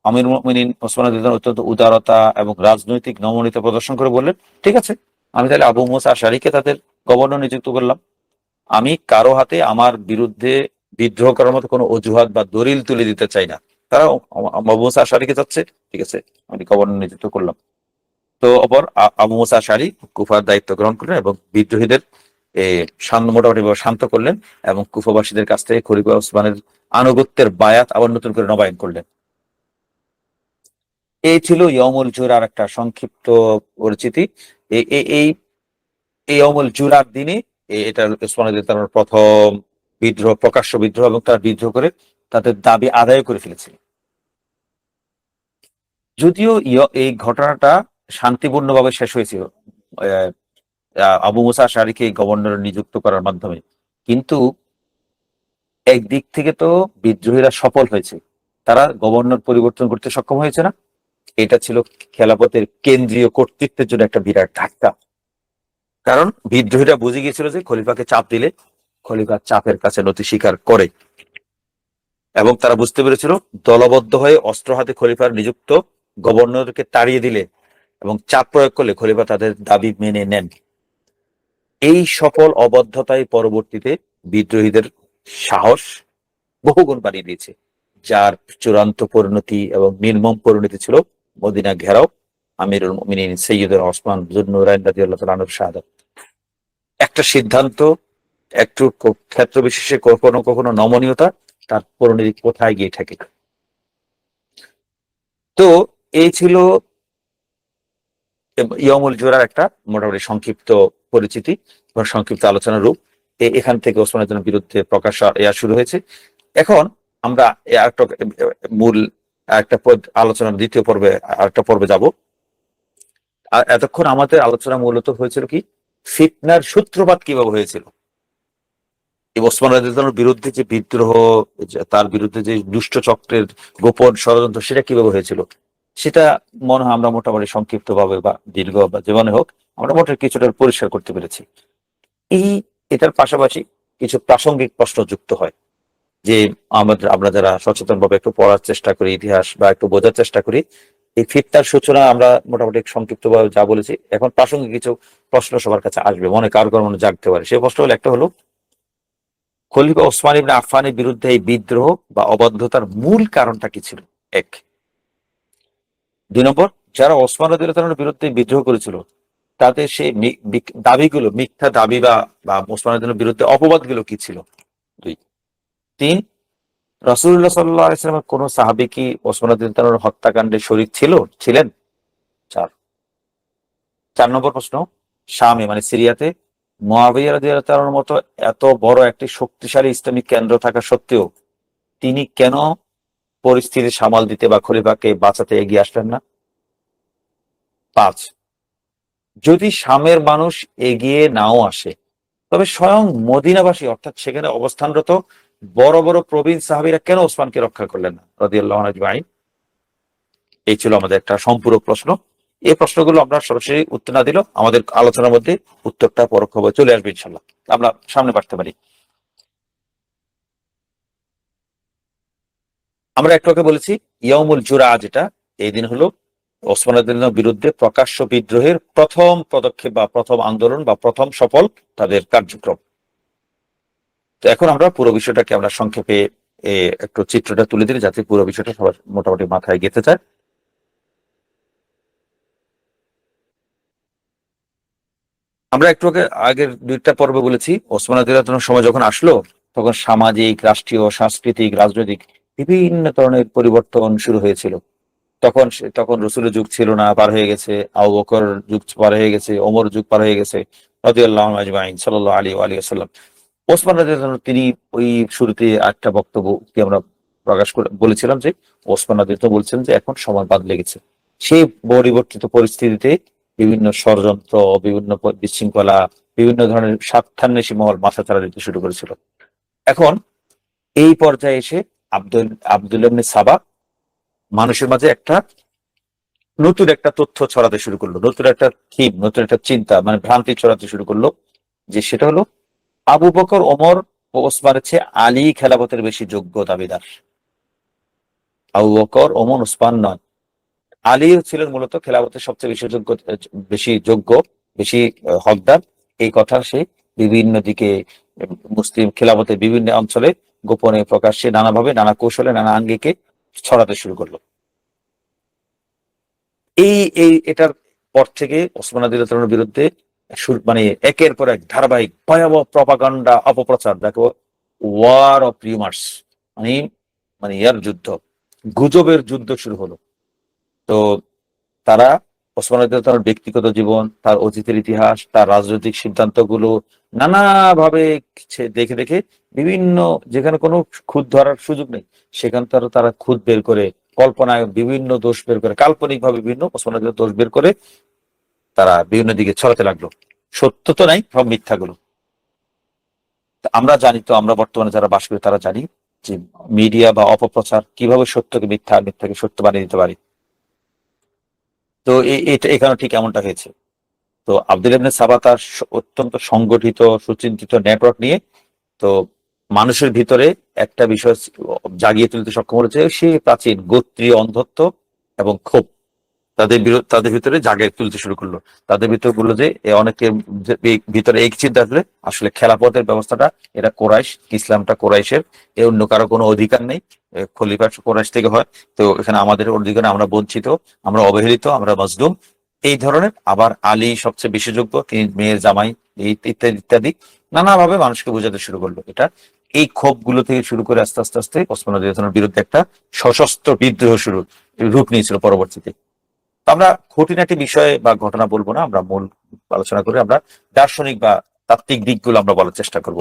আমিরুল মুমিনিন ওসমান রাদিয়াল্লাহু অত্যন্ত উদারতা এবং রাজনৈতিক নমনীয়তা প্রদর্শন করে বললেন, ঠিক আছে, আমি তাহলে আবু মুসা আশআরীকে তাদের গভর্নর নিযুক্ত করলাম। আমি কারো হাতে আমার বিরুদ্ধে বিদ্রোহ করার মতো কোনো অজুহাত বা দলিল তুলে দিতে চাই না। তারা আবু মুসা আশআরীকে চাচ্ছে, ঠিক আছে, আমি গভর্নর নিযুক্ত করলাম। তো আবু মুসা আশআরী কুফার দায়িত্ব গ্রহণ করলেন এবং বিদ্রোহীদের মোটামুটি শান্ত করলেন এবং কুফাবাসীদের কাছ থেকে খলিফা ওসমানের আনুগত্যের বায়াত আবার নতুন করে নবায়ন করলেন। এই ছিল ইয়মুল জুরার একটা সংক্ষিপ্ত পরিচিতি। এই এই এই ইয়মুল জুরার দিনে এটা ওসমান রাদিয়াল্লাহু প্রথম বিদ্রোহ, প্রকাশ্য বিদ্রোহ, এবং তার বিদ্রোহ করে তাদের দাবি আদায় করে ফেলেছিল। যদিও এই ঘটনাটা শান্তিপূর্ণভাবে শেষ হয়েছিল আবু মুসা আশআরীকে গভর্নর নিযুক্ত করার মাধ্যমে, কিন্তু একদিক থেকে তো বিদ্রোহীরা সফল হয়েছে, তারা গভর্নর পরিবর্তন করতে সক্ষম হয়েছে না। এটা ছিল খেলাফতের কেন্দ্রীয় কর্তৃত্বের জন্য একটা বিরাট ধাক্কা। কারণ বিদ্রোহীরা বুঝে গিয়েছিল যে খলিফাকে চাপ দিলে খলিফা চাপের কাছে নতি স্বীকার করে, এবং তারা বুঝতে পেরেছিল দলবদ্ধ হয়ে অস্ত্র হাতে খলিফার নিযুক্ত গভর্নরকে তাড়িয়ে দিলে এবং চাপ প্রয়োগ করলে খলিফা তাদের দাবি মেনে নেন। এই সফল অবদ্ধতায় পরবর্তীতে বিদ্রোহীদের সাহস বহুগুণ বাড়িয়ে দিয়েছে, যার চূড়ান্ত পরিণতি এবং নির্মম পরিণতি ছিল মদিনা ঘেরাও, আমিরুল মুমিনিন সৈয়দুনা ওসমান যুন নুরাইন রাদিয়াল্লাহু তাআলা আনহুর শাহাদাত। একটা সিদ্ধান্ত, একটু ক্ষেত্র বিশেষে কখনো কখনো নমনীয়তা, তার পরিণতি কোথায় গিয়ে থাকে। তো এই ছিল ইয়মুল জুরার একটা মোটামুটি সংক্ষিপ্ত পরিচিতি এবং সংক্ষিপ্ত আলোচনার রূপ। এখান থেকে ওসমানের জন্য বিরুদ্ধে প্রকাশ শুরু হয়েছে। এখন আমরা একটা মূল একটা আলোচনার দ্বিতীয় পর্বে, আরেকটা পর্বে যাব। আর এতক্ষণ আমাদের আলোচনা মূলত হয়েছিল কি, ফিতনার সূত্রপাত কিভাবে হয়েছিল, এই ওসমান রাদিয়াল্লাহুর বিরুদ্ধে যে বিদ্রোহ, তার বিরুদ্ধে যে দুষ্ট চক্রের গোপন ষড়যন্ত্র, সেটা কিভাবে হয়েছিল, সেটা মনে হয় আমরা মোটামুটি সংক্ষিপ্ত ভাবে বা দীর্ঘ বা যেমন হোক আমরা মোটামুটি কিছুটা পরিষ্কার করতে পেরেছি। এটার পাশাপাশি কিছু প্রাসঙ্গিক প্রশ্ন যুক্ত হয়, যে আমরা যারা সচেতন ভাবে একটু পড়ার চেষ্টা করি ইতিহাস বা একটু বোঝার চেষ্টা করি, এই ফিতনার সূচনা আমরা মোটামুটি সংক্ষিপ্ত ভাবে যা বলেছি, এখন প্রাসঙ্গিক কিছু প্রশ্ন সবার কাছে আসবে, মনে কারোর মনে জাগতে পারে। সেই প্রশ্ন হলো, একটা হলো খলিফা ওসমান ইবনে আফফানের বিরুদ্ধে এই বিদ্রোহ বা অবাধ্যতার মূল কারণটা কি ছিল, এক। 2 নম্বর, যারা ওসমান রাদিয়াল্লাহু আনহুর বিরুদ্ধে বিদ্রোহ করেছিল তাদের সেই দাবিগুলো, মিথ্যা দাবি বা ওসমান রাদিয়াল্লাহু বিরুদ্ধে অপবাদগুলো কি ছিল, 2। 3, রাসূলুল্লাহ সাল্লাল্লাহু আলাইহি ওয়াসাল্লামের কোন সাহাবী কি ওসমান রাদিয়াল্লাহু আনহুর হত্যাকাণ্ডে শরীক ছিলেন? 4। 4 নম্বর প্রশ্ন, শামে মানে সিরিয়াতে মুয়াবিয়া রাদিয়াল্লাহু আনহুর মতো এত বড় একটি শক্তিশালী ইসলামিক কেন্দ্র থাকা সত্ত্বেও তিনি কেন পরিস্থিতি সামাল দিতে বা খলিফাকে বাঁচাতে এগিয়ে আসলেন না? 5, যদি শামের মানুষ এগিয়ে নাও আসে, তবে স্বয়ং মদিনাবাসী অর্থাৎ সেখানে অবস্থানরত বড় বড় প্রবীণ সাহাবীরা কেন ওসমানকে রক্ষা করলেন না রাদিয়াল্লাহু আনহু আজমাইন? এই ছিল আমাদের একটা সম্পূরক প্রশ্ন। এই প্রশ্নগুলো আমরা সরাসরি উত্তর না দিলেও আমাদের আলোচনার মধ্যে উত্তরটা পরোক্ষভাবে চলে আসবে ইনশাল্লাহ, আমরা সামনে বাড়তে পারি। আমরা একটু আগে বলেছি ইয়াউমুল জুরা, যেটা এই দিন হলো ওসমান রাদিয়াল্লাহু বিরুদ্ধে প্রকাশ্য বিদ্রোহের প্রথম পদক্ষেপ বা প্রথম আন্দোলন বা প্রথম সফল তাদের কার্যক্রম। তো এখন আমরা পুরো বিষয়টাকে আমরা সংক্ষেপে একটু চিত্রটা তুলে দিলে যাতে পুরো বিষয়টা সবার মোটামুটি মাথায় গেঁথে যায়। আমরা একটু আগে আগের দুইটা পর্বে বলেছি ওসমান রাদিয়াল্লাহু সময় যখন আসলো তখন সামাজিক, রাষ্ট্রীয়, সাংস্কৃতিক, রাজনৈতিক বিভিন্ন ধরনের পরিবর্তন শুরু হয়েছিল। তখন রসুলের যুগ ছিল না, পার হয়ে গেছে। আবু বকর যুগ পার হয়ে গেছে, ওমর যুগ পার হয়ে গেছে, রাদিয়াল্লাহু আজমাইন, সাল্লাল্লাহু আলাইহি ওয়া আলিহি ওয়াসাল্লাম। ওসমান রাদিয়াল্লাহু তিনি ওই শুরুতে একটা বক্তব্য কি আমরা প্রকাশ করে বলেছিলাম যে ওসমান রাদিয়াল্লাহু বলছেন যে এখন সময় বদলে গেছে। সেই পরিবর্তিত পরিস্থিতিতে বিভিন্ন ষড়যন্ত্র, বিভিন্ন বিশৃঙ্খলা, বিভিন্ন ধরনের স্বার্থান্বেষী মহল মাথাচাড়া দিতে শুরু করেছিল। এখন এই পর্যায়ে এসে আব্দুল্লাহ ইবনে সাবা মানুষের মাঝে নতুন একটা তথ্য ছড়াতে শুরু করলো, নতুন একটা থিম, নতুন একটা চিন্তা, মানে ভ্রান্তি ছড়াতে শুরু করলো, যে সেটা হলো আবু বকর, ওমর ও ওসমানের চেয়ে আলী খেলাফতের বেশি যোগ্য দাবিদার। আবু বকর, ওমর, ওসমান নয়, আলী ছিলেন মূলত খেলাফতের সবচেয়ে বেশি যোগ্য, বেশি হকদার। এই কথা সে বিভিন্ন দিকে মুসলিম খেলাফতের বিভিন্ন অঞ্চলে গোপনে, প্রকাশ্যে, নানাভাবে, নানা কৌশলে, নানা আঙ্গিকে ছড়াতে শুরু করলো। এই এই এটার পর থেকে ওসমান রাদিয়াল্লাহু বিরুদ্ধে মানে একের পর এক ধারাবাহিক ভয়াবহ প্রপাগান্ডা, অপপ্রচার, দেখো, ওয়ার অফ রিউমার্স, মানে মানে ইয়ার যুদ্ধ, গুজবের যুদ্ধ শুরু হলো। তো তারা ওসমান রাদিয়াল্লাহু ব্যক্তিগত জীবন, তার অতীতের ইতিহাস, তার রাজনৈতিক সিদ্ধান্তগুলো নানাভাবে দেখে দেখে বিভিন্ন, যেখানে কোনো খুঁত ধরার সুযোগ নেই সেখানে তারা খুঁত বের করে, কল্পনায় বিভিন্ন দোষ বের করে, কাল্পনিক ভাবে বিভিন্ন ওসমান রাদিয়াল্লাহু দোষ বের করে তারা বিভিন্ন দিকে ছড়াতে লাগলো। সত্য তো নাই, সব মিথ্যাগুলো। আমরা জানি, তো আমরা বর্তমানে যারা বাস করি তারা জানি যে মিডিয়া বা অপপ্রচার কিভাবে সত্যকে মিথ্যা, মিথ্যাকে সত্য বানিয়ে দিতে পারে। তো এটা এখানে ঠিক এমনটা হয়েছে। তো আব্দুল ইবনে সাবা তার অত্যন্ত সংগঠিত, সুচিন্তিত নেটওয়ার্ক নিয়ে তো মানুষের ভিতরে একটা বিষয় জাগিয়ে তুলতে সক্ষম হয়েছে, সে প্রাচীন গোত্রীয় অন্ধত্ব এবং ক্ষোভ তাদের ভিতরে জাগিয়ে তুলতে শুরু করলো। তাদের ভিতরে বললো যে অনেকের ভিতরে এই চিন্তা আসলে আসলে খেলাফতের ব্যবস্থাটা এটা কোরাইশ, ইসলামটা কোরাইশের, এ অন্য কারো কোনো অধিকার নেই, খলিফা কোরাইশ থেকে হয়। তো এখানে আমাদের অধিকারে আমরা বঞ্চিত, আমরা অবহেলিত, আমরা মজলুম, এই ধরনের। আবার আলী সবচেয়ে বেশি যোগ্য, তিনি মেয়ের জামাই, এই ইত্যাদি ইত্যাদি নানাভাবে মানুষকে বোঝাতে শুরু করলো। এটা এই ক্ষোভ গুলো থেকে শুরু করে আস্তে আস্তে আস্তে ওসমান রাদিয়াল্লাহুর বিরুদ্ধে একটা সশস্ত্র বিদ্রোহ রূপ নিয়েছিল পরবর্তীতে। তো আমরা খুঁটিনাটি বিষয়ে বা ঘটনা বলবো না, আমরা মূল আলোচনা করে আমরা দার্শনিক বা তাত্ত্বিক দিকগুলো আমরা বলার চেষ্টা করব,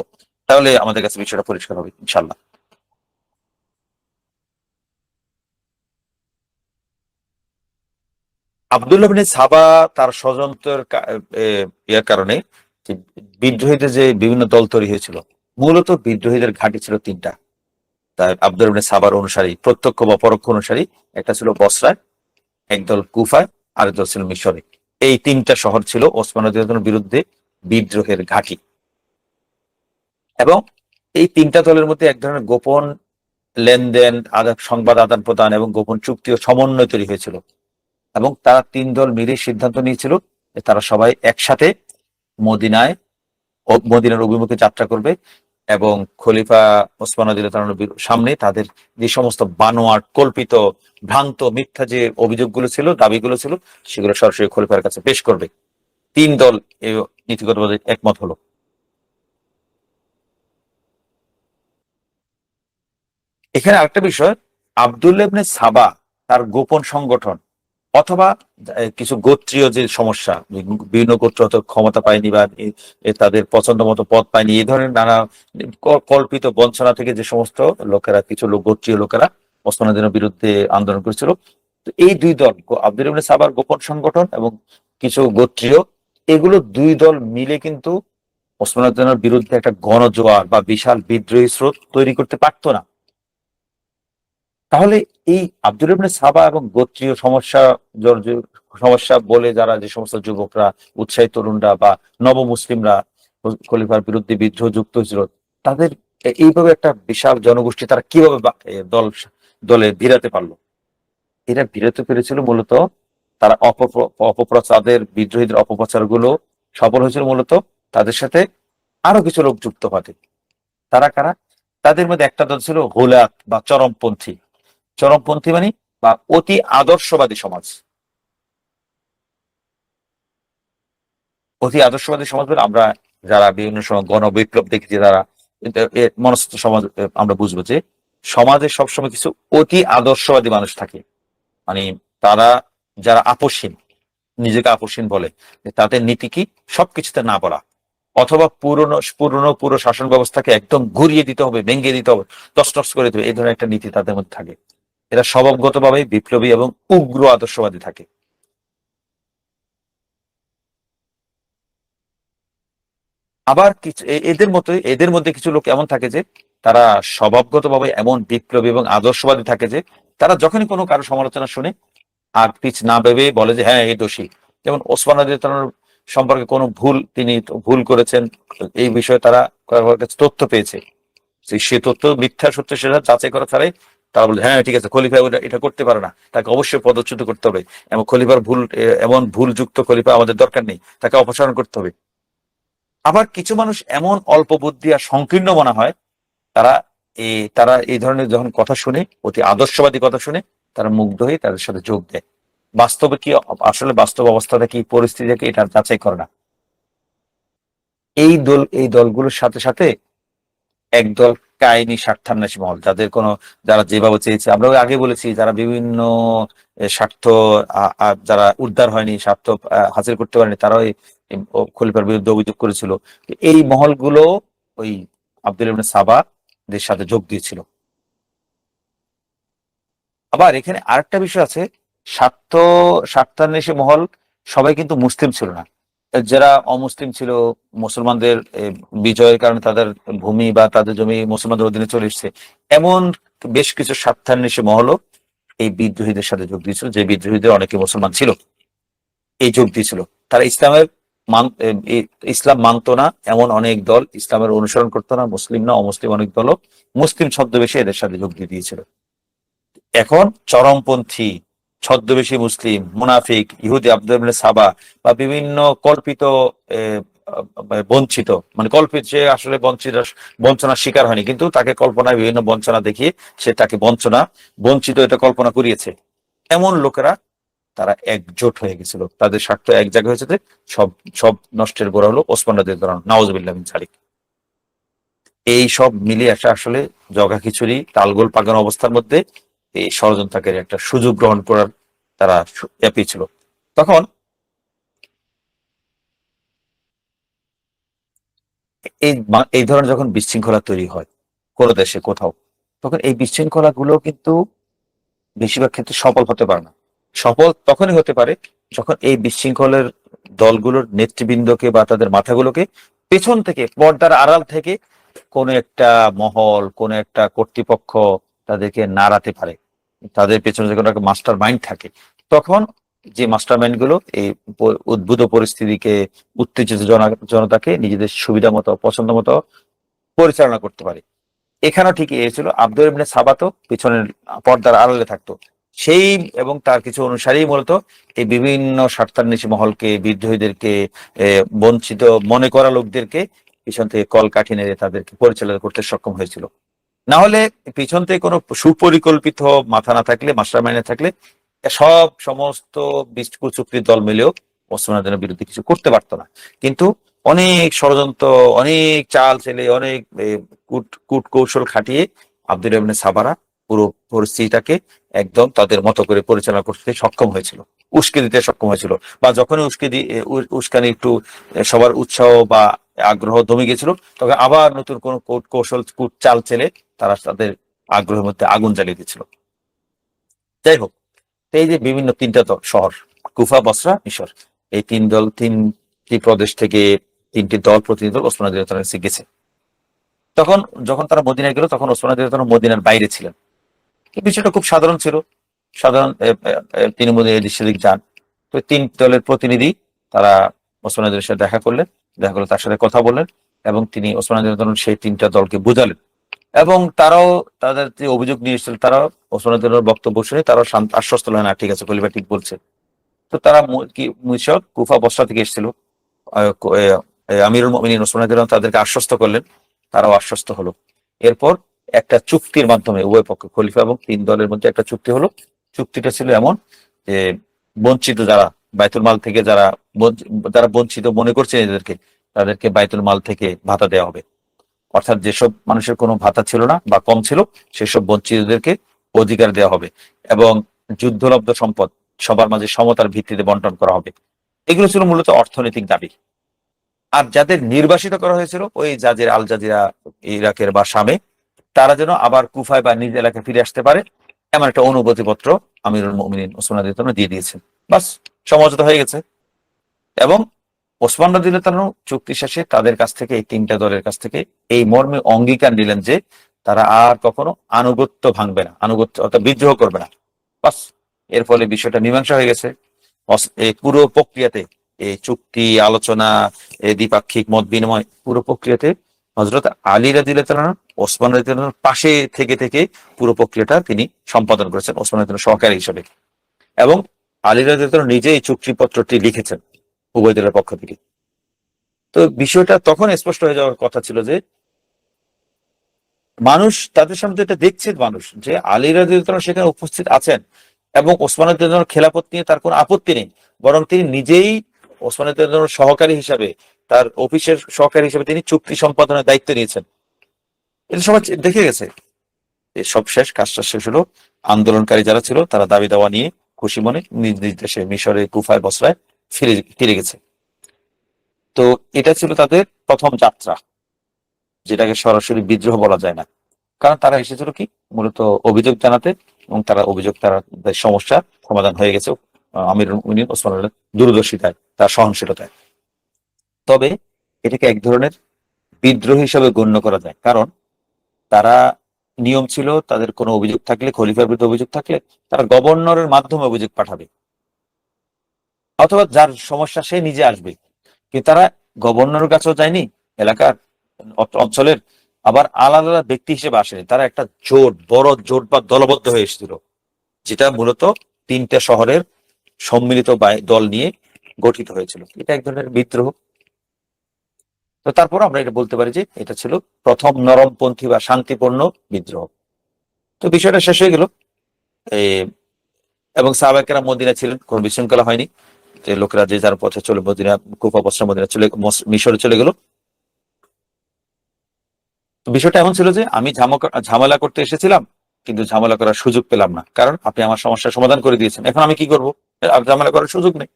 তাহলে আমাদের কাছে বিষয়টা পরিষ্কার হবে ইনশাল্লাহ। আব্দুল্লাহ বিন সাবা তার ষড়যন্ত্রের ইয়ার কারণে যে বিদ্রোহীদের যে বিভিন্ন দল তৈরি হয়েছিল, মূলত বিদ্রোহীদের ঘাঁটি ছিল তিনটা। তাই আব্দুল্লাহ বিন সাবার অনুসারী, প্রত্যক্ষ বা পরোক্ষ অনুসারী, একটা ছিল বসরায়, একদল কুফায়, আরেক দল ছিল মিশরে। এই তিনটা শহর ছিল ওসমান রাদিয়াল্লাহুর বিরুদ্ধে বিদ্রোহের ঘাঁটি। এবং এই তিনটা দলের মধ্যে এক ধরনের গোপন লেনদেন, সংবাদ আদান প্রদান এবং গোপন চুক্তি ও সমন্বয় তৈরি হয়েছিল। এবং তারা তিন দল মিলে সিদ্ধান্ত নিয়েছিল যে তারা সবাই একসাথে মদিনায় মদিনার অভিমুখে যাত্রা করবে এবং খলিফা ওসমান রাদিয়াল্লাহু সামনে তাদের যে সমস্ত বানোয়াট, কল্পিত, ভ্রান্ত, মিথ্যা যে অভিযোগগুলো ছিল, দাবিগুলো ছিল, সেগুলো সরাসরি খলিফার কাছে পেশ করবে। তিন দল এই নীতিগতভাবে একমত হলো। এখানে আরেকটা বিষয়, আব্দুল্লাহ ইবনে সাবা তার গোপন সংগঠন অথবা কিছু গোত্রীয় যে সমস্যা, বিভিন্ন গোত্র হয়তো ক্ষমতা পায়নি বা তাদের পছন্দ মতো পদ পায়নি, এই ধরনের নানা কল্পিত বঞ্চনা থেকে যে সমস্ত লোকেরা, কিছু লোক, গোত্রীয় লোকেরা ওসমানের বিরুদ্ধে আন্দোলন করেছিল। তো এই দুই দল, আব্দুল ইবনে সাবার গোপন সংগঠন এবং কিছু গোত্রীয়, এগুলো দুই দল মিলে কিন্তু ওসমানের বিরুদ্ধে একটা গণজোয়ার বা বিশাল বিদ্রোহী স্রোত তৈরি করতে পারতো না। তাহলে এই আব্দুল ইবনে সাবা এবং গোত্রীয় সমস্যা বলে যারা, যে সমস্ত যুবকরা, উৎসাহী তরুণরা বা নব মুসলিমরা খলিফার বিরুদ্ধে বিদ্রোহ যুক্ত হয়েছিল, তাদের এইভাবে একটা বিশাল জনগোষ্ঠী তারা কিভাবে দল দলে ভিড়াতে পারলো। এরা ভিড়াতে পেরেছিল মূলত তারা অপপ্রচারের বিদ্রোহীদের অপপ্রচার গুলো সফল হয়েছিল মূলত তাদের সাথে আরো কিছু লোক যুক্ত হতে। তারা কারা? তাদের মধ্যে একটা দল ছিল হুলাত বা চরমপন্থী। চরমপন্থী মানে বা অতি আদর্শবাদী সমাজ। অতি আদর্শবাদী সমাজ বলে আমরা যারা বিভিন্ন সময় গণবিপ্লব দেখেছি, যারা মনস্থ সমাজ, আমরা বুঝবো যে সমাজে সবসময় কিছু অতি আদর্শবাদী মানুষ থাকে। মানে তারা যারা আপসহীন, নিজেকে আপসহীন বলে, যে তাদের নীতি কি সবকিছুতে না বলা, অথবা পুরো শাসন ব্যবস্থাকে একদম ঘুরিয়ে দিতে হবে, ভেঙে দিতে হবে, তছনছ করে দিতে হবে, এই ধরনের একটা নীতি তাদের মধ্যে থাকে। এরা স্বভাবগতভাবে বিপ্লবী এবং উগ্র আদর্শবাদী থাকে। আবার কিছু এদের মধ্যে কিছু লোক এমন থাকে যে তারা স্বভাবগতভাবে এমন বিপ্লবী এবং আদর্শবাদী থাকে যে তারা যখনই কোনো কারো সমালোচনা শুনে আর পিছ না ভেবে বলে যে হ্যাঁ এই দোষী। যেমন ওসমান রাদিয়াল্লাহু সম্পর্কে কোনো তিনি ভুল করেছেন, এই বিষয়ে তারা কারোর কাছে তথ্য পেয়েছে, সে তথ্য মিথ্যা সত্য সেটা যাচাই করা ছাড়াই তারা বলে হ্যাঁ ঠিক আছে, খলিফা এটা করতে পারে না, তাকে অবশ্যই পদচ্যুত করতে হবে, এবং খলিফার ভুল, এমন ভুলযুক্ত খলিফা আমাদের দরকার নেই, তাকে অপসারণ করতে হবে। আবার কিছু মানুষ এমন অল্প বুদ্ধি আর সংকীর্ণ মনে হয়, তারা তারা এই ধরনের যখন কথা শুনে, অতি আদর্শবাদী কথা শুনে, তারা মুগ্ধ হয়ে তাদের সাথে যোগ দেয়। বাস্তবে কি, আসলে বাস্তব অবস্থাটা কি, পরিস্থিতিটা কি, এটা যাচাই করে না। এই দলগুলোর সাথে সাথে একদল কায়েমি স্বার্থান্বেষী মহল, যারা যেভাবে চেয়েছে, আমরা ওই আগে বলেছি, যারা বিভিন্ন স্বার্থ, যারা উদ্ধার হয়নি, স্বার্থ হাসিল করতে পারেনি, তারাও খলিফার বিরুদ্ধে অভিযোগ করেছিল। এই মহলগুলো ওই আব্দুল ইবনে সাবাদের সাথে যোগ দিয়েছিল। আবার এখানে আরেকটা বিষয় আছে, স্বার্থ স্বার্থান্বেষী মহল সবাই কিন্তু মুসলিম ছিল না। যারা অমুসলিম ছিল, মুসলমানদের বিজয়ের কারণে তাদের ভূমি বা তাদের জমি মুসলমানদের অধীনে চলে এসেছে, এমন বেশ কিছু স্বার্থান্বেষী মহলও এই বিদ্রোহীদের সাথে যোগ দিয়েছিল, যে বিদ্রোহীদের অনেকে মুসলমান ছিল, এই যোগ দিয়েছিল। তারা ইসলাম মানতো না এমন অনেক দল, ইসলামের অনুসরণ করতো না, মুসলিম না অমুসলিম অনেক দলও মুসলিম ছদ্মবেশে এদের সাথে যোগ দিয়ে দিয়েছিল। এখন চরমপন্থী, ছদ্মবেশী মুসলিম, মুনাফিক, ইহুদি আব্দুল ইবনে সাবা বা বিভিন্ন কল্পিত বঞ্চিত, মানে কল্পিত, সে আসলে বঞ্চনার শিকার হয়নি, কিন্তু তাকে কল্পনায় বিভিন্ন বঞ্চনা দেখিয়ে সে তাকে বঞ্চিত এটা কল্পনা করিয়েছে, এমন লোকেরা তারা একজোট হয়ে গেছিল, তাদের স্বার্থ এক জায়গায় হয়েছে যে সব সব নষ্টের গোড়া হলো ওসমান রাদিয়াল্লাহু আনহু, নাউজুবিল্লাহ মিন যালিক। এই সব মিলিয়ে একটা আসলে জগা খিচুড়ি তালগোল পাকানো অবস্থার মধ্যে এই ষড়যন্ত্রকারী একটা সুযোগ গ্রহণ করার তারা হ্যাপি ছিল। তখন এই ধরনের যখন বিশৃঙ্খলা তৈরি হয় কোনো দেশে কোথাও, তখন এই বিশৃঙ্খলা গুলো কিন্তু বেশিরভাগ ক্ষেত্রে সফল হতে পারে না। সফল তখনই হতে পারে যখন এই বিশৃঙ্খলের দলগুলোর নেতৃবৃন্দকে বা তাদের মাথাগুলোকে পেছন থেকে, পর্দার আড়াল থেকে কোনো একটা মহল, কোনো একটা কর্তৃপক্ষ তাদেরকে নাড়াতে পারে, তাদের পেছনে যে কোনো একটা মাস্টার মাইন্ড থাকে। তখন যে মাস্টার মাইন্ড গুলো এই উদ্ভূত পরিস্থিতিকে, উত্তেজিত জনতাকে নিজেদের সুবিধা মতো, পছন্দ মতো পরিচালনা করতে পারে। এখানেও ঠিকই এসেছিল, আব্দুল ইবনে সাবা তো পিছনের পর্দার আড়ালে থাকতো, সেই এবং তার কিছু অনুসারী মূলত এই বিভিন্ন স্বার্থান্বেষী মহলকে, বিদ্রোহীদেরকে, বঞ্চিত মনে করা লোকদেরকে পিছন থেকে কলকাঠি নেড়ে তাদেরকে পরিচালনা করতে সক্ষম হয়েছিল। না হলে পিছন থেকে কোনো সুপরিকল্পিত মাথা না থাকলে, মাস্টার মাইন্ড থাকলে, সমস্ত কুচক্রীর দল মিলেও ওসমানের বিরুদ্ধে কিছু করতে পারতো না। কিন্তু অনেক ষড়যন্ত্র, অনেক চাল চেলে, অনেক কূট কৌশল খাটিয়ে আব্দুল ইবনে সাবারা পুরো পরিস্থিতিটাকে একদম তাদের মতো করে পরিচালনা করতে সক্ষম হয়েছিল, উস্কে দিতে সক্ষম হয়েছিল। বা যখনই উস্কানি একটু সবার উৎসাহ বা আগ্রহ দমে গেছিল, তখন আবার নতুন কোন কৌশল, চাল চেলে তারা তাদের আগ্রহের মধ্যে আগুন জ্বালিয়ে দিচ্ছিল। যাই হোক, এই যে বিভিন্ন তিনটা শহর, কুফা, বসরা, মিশর, এই তিনটি প্রদেশ থেকে তিনটি দল, প্রতিনিধি দল ওসমান রাদিয়াল্লাহু তাআলার কাছে গেছে। তখন যখন তারা মদিনায় গেল, তখন ওসমান রাদিয়াল্লাহু তাআলা মদিনার বাইরে ছিলেন। এই বিষয়টা খুব সাধারণ ছিল, সাধারণ। তিনি মদিনায় এদিক সেদিক যান, তো তিন দলের প্রতিনিধি তারা ওসমান রাদিয়াল্লাহু সাথে দেখা করলেন, তার সাথে কথা বললেন, এবং তিনি ওসমান রাদিয়াল্লাহু সেই তিনটা দলকে বুঝালেন এবং তারাও তাদের যে অভিযোগ নিয়ে এসেছিল, তারাও ওসমানের বক্তব্য শুনে তারাও আশ্বস্ত হলেন, না ঠিক আছে খলিফা ঠিক বলছে। তো তারা মিশর কুফা বসরা থেকে এসেছিল, আমিরুল মুমিনিন ওসমান রাদিয়াল্লাহু তাদেরকে আশ্বস্ত করলেন, তারাও আশ্বস্ত হলো। এরপর একটা চুক্তির মাধ্যমে উভয় পক্ষ খলিফা এবং 3 দলের মধ্যে একটা চুক্তি হলো। চুক্তিটা ছিল এমন যে বঞ্চিত যারা বাইতুল মাল থেকে যারা বঞ্চিত মনে করছে এদেরকে, তাদেরকে বাইতুল মাল থেকে ভাতা দেওয়া হবে। অর্থাৎ যেসব মানুষের কোনো ভাতা ছিল না বা কম ছিল, সেসব বঞ্চিতদেরকে অধিকার দেওয়া হবে এবং যুদ্ধলব্ধ সম্পদ সবার মাঝে সমতার ভিত্তিতে বন্টন করা হবে। এগুলো ছিল মূলত অর্থনৈতিক দাবি। আর যাদের নির্বাসিত করা হয়েছিল ওই জাজির আল জাজিরা ইরাকের বা শামে, তারা যেন আবার কুফায় বা নিজ এলাকায় ফিরে আসতে পারে, এমন একটা অনুমতিপত্র আমিরুল মুমিনিন ওসমান রাদিয়াল্লাহু তাআলা দিয়ে দিয়েছেন। বাস, সমঝোতা হয়ে গেছে। এবং ওসমান রাদিয়াল্লাহু তাআলা চুক্তি শেষে তাদের কাছ থেকে, এই 3টা দলের কাছ থেকে এই মর্মে অঙ্গীকার নিলেন যে তারা আর কখনো আনুগত্য ভাঙবে না, আনুগত্য অর্থাৎ বিদ্রোহ করবে না। বাস, এর ফলে বিষয়টা মীমাংসা হয়ে গেছে। এই পুরো প্রক্রিয়াতে, এই চুক্তি আলোচনা, এই দ্বিপাক্ষিক মত বিনিময়, পুরো প্রক্রিয়াতে হযরত আলী রাদিয়াল্লাহু তাআলা ওসমান রাদিয়াল্লাহু তাআলার পাশে থেকে থেকে পুরো প্রক্রিয়াটা তিনি সম্পাদন করেছেন ওসমান রাদিয়াল্লাহু সহকারী হিসেবে। এবং আলী রাদিয়াল্লাহু তাআলা নিজে এই চুক্তিপত্রটি লিখেছেন উভয় দলের পক্ষ থেকে। তো বিষয়টা তখন স্পষ্ট হয়ে যাওয়ার কথা ছিল যে মানুষ তাদের সামনে এটা দেখছে, মানুষ যে আলী রাদিয়াল্লাহু তাআলা সেখানে উপস্থিত আছেন এবং ওসমান রাদিয়াল্লাহু তাআলার খেলাফত নিয়ে তার কোনো আপত্তি নেই, বরং তিনি নিজেই ওসমান রাদিয়াল্লাহু তাআলার সহকারী হিসাবে, তার অফিসের সহকারী হিসেবে তিনি চুক্তি সম্পাদনের দায়িত্ব নিয়েছেন। এটা সবাই দেখে গেছে। সব শেষ, কাজটা শেষ হলো। আন্দোলনকারী যারা ছিল তারা দাবি দাওয়া নিয়ে খুশি মনে নিজ নিজ দেশে মিশরে, কুফায়, বসরায় ফিরে ফিরে গেছে। তো এটা ছিল তাদের প্রথম যাত্রা, যেটাকে সরাসরি বিদ্রোহ বলা যায় না, কারণ তারা এসেছিল কি মূলত অভিযোগ জানাতে, এবং তারা অভিযোগ, তাদের সমস্যা সমাধান হয়ে গেছে আমিরুল মুমিনিন ওসমান আল্লাহ দূরদর্শিতায়, তার সহনশীলতায়। তবে এটাকে এক ধরনের বিদ্রোহ হিসাবে গণ্য করা যায়, কারণ তারা নিয়ম ছিল তাদের কোনো অভিযোগ থাকলে, খলিফার বিরুদ্ধে অভিযোগ থাকলে তারা গভর্নরের মাধ্যমে অভিযোগ পাঠাবে, অথবা যার সমস্যা সে নিজে আসবে। কিন্তু তারা গভর্নরের কাছেও যায়নি, এলাকার অঞ্চলের, আবার আলাদা আলাদা ব্যক্তি হিসেবে আসেনি। তারা একটা জোট, বড় জোট বা দলবদ্ধ হয়ে এসেছিল, যেটা মূলত 3টে শহরের সম্মিলিত দল নিয়ে গঠিত হয়েছিল। এটা এক ধরনের বিদ্রোহ। তো তারপর আমরা এটা বলতে পারি যে এটা ছিল প্রথম নরমপন্থী বা শান্তিপূর্ণ বিদ্রোহ। তো বিষয়টা শেষ হয়ে গেল। এবং সাহাবায়ে মদিনা ছিলেন, কোনো বিশৃঙ্খলা হয়নি, যে লোকেরা যে যার পথে চলে মদিনা, কুফা, বসরা, মদিনা চলে মিশরে চলে গেল। তো বিষয়টা এমন ছিল যে আমি ঝামেলা করতে এসেছিলাম, কিন্তু ঝামেলা করার সুযোগ পেলাম না, কারণ আপনি আমার সমস্যার সমাধান করে দিয়েছেন। এখন আমি কি করবো? আর ঝামেলা করার সুযোগ নেই।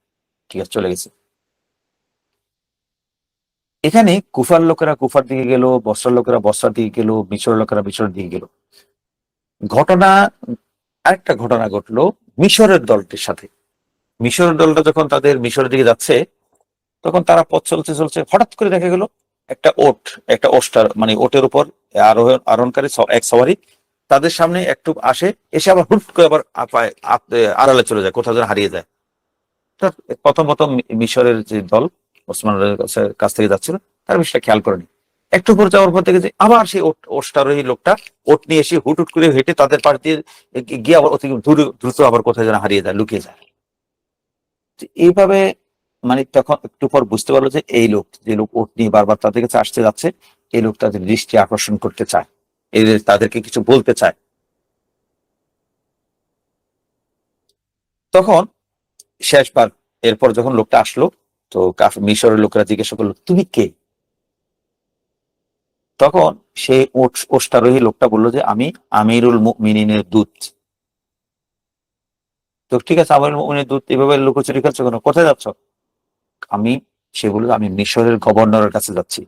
ঠিক আছে, চলে গেছে। এখানে কুফার লোকেরা কুফার দিকে গেল, বসরার লোকেরা বসরার দিকে গেল, মিশরের লোকেরা মিশরের দিকে গেল। ঘটনা, আরেকটা ঘটনা ঘটলো মিশরের দলটির সাথে। মিশরের দলটা যখন তাদের মিশরের দিকে যাচ্ছে, তখন তারা পথ চলছে চলছে, হঠাৎ করে দেখা গেল একটা ওট, একটা ওস্টার, মানে ওটের উপর আরোহণকারী এক সওয়ারি তাদের সামনে একটু আসে, এসে আবার হুট করে আবার আড়ালে চলে যায়, কোথাও যেন হারিয়ে যায়। প্রথম প্রথম মিশরের যে দল ওসমানের কাছ থেকে যাচ্ছিল, তার বিষয়টা খেয়াল করেনি। একটু পর যাওয়ার পর থেকে যে আবার সেই ওস্টারোহী লোকটা ওট নিয়ে এসে হুট হুট করে হেঁটে তাদের পাশ দিয়ে গিয়ে আবার অতি দ্রুত আবার কোথায় যেন হারিয়ে যায়, লুকিয়ে যায়। এইভাবে মানে তখন একটু পর বুঝতে পারলো যে এই লোক, যে লোক ওট নিয়ে বারবার তাদের কাছে আসতে যাচ্ছে, এই লোক তাদের দৃষ্টি আকর্ষণ করতে চায়, এদের তাদেরকে কিছু বলতে চায়। তখন শেষবার এরপর যখন লোকটা আসলো, তো মিশরের লোকেরা জিজ্ঞাসা করলো তুমি কে? তখন সে ওষ্ঠারোহী লোকটা বললো যে আমি আমিরুল মুমিনিনের দূত। তো ঠিক আছে, আমিরুল মুমিনের দূত, এভাবে লুকোচুরি খেলছো কেন, কোথায় যাচ্ছ? আমি, সে বললো আমি মিশরের গভর্নরের কাছে যাচ্ছি।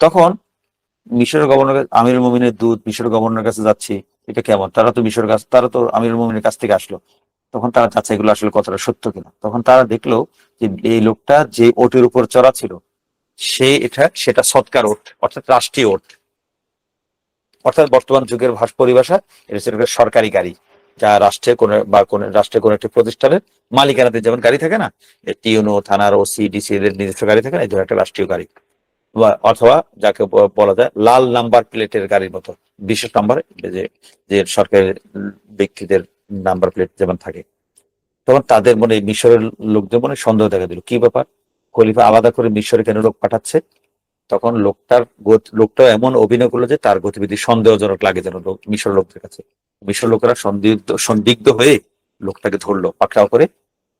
তখন মিশরের গভর্নর, আমিরুল মুমিনের দূত মিশরের গভর্নরের কাছে যাচ্ছি, এটা কেমন? তারা তো মিশরের কাছে, তারা তো আমিরুল মুমিনের কাছ থেকে আসলো। তখন তারা যাচ্ছে এগুলো আসলে কথাটা সত্য কিনা। তখন তারা দেখলো যে এই লোকটা যে ওটের উপর চড়া ছিল, সেটা সৎকার ওট, অর্থাৎ রাষ্ট্রীয় ওট, অর্থাৎ বর্তমান যুগের পরিভাষা এটা ছিল একটা সরকারি গাড়ি, যা রাষ্ট্রের কোন একটি প্রতিষ্ঠানের মালিকানাতে যেমন গাড়ি থাকে না, টিউনো, থানার ওসি, ডিসি এদের নিজস্ব গাড়ি থাকে না, এই ধরনের একটা রাষ্ট্রীয় গাড়ি। অথবা যাকে বলা যায় লাল নাম্বার প্লেটের গাড়ির মতো, বিশেষ নাম্বার, যে যে সরকারি ব্যক্তিদের নাম্বার প্লেট যেমন থাকে। তখন তাদের মনে, মিশরের লোকদের মনে সন্দেহ দেখা দিল, কি ব্যাপার, খলিফা আলাদা করে মিশরে কেন লোক পাঠাচ্ছে? তখন লোকটাও এমন অভিনয় করলো যে তার গতিবিধি সন্দেহজনক লাগে যেন মিশর লোকদের কাছে। মিশর লোকেরা সন্দিগ্ধ হয়ে লোকটাকে ধরলো, পাকড়াও করে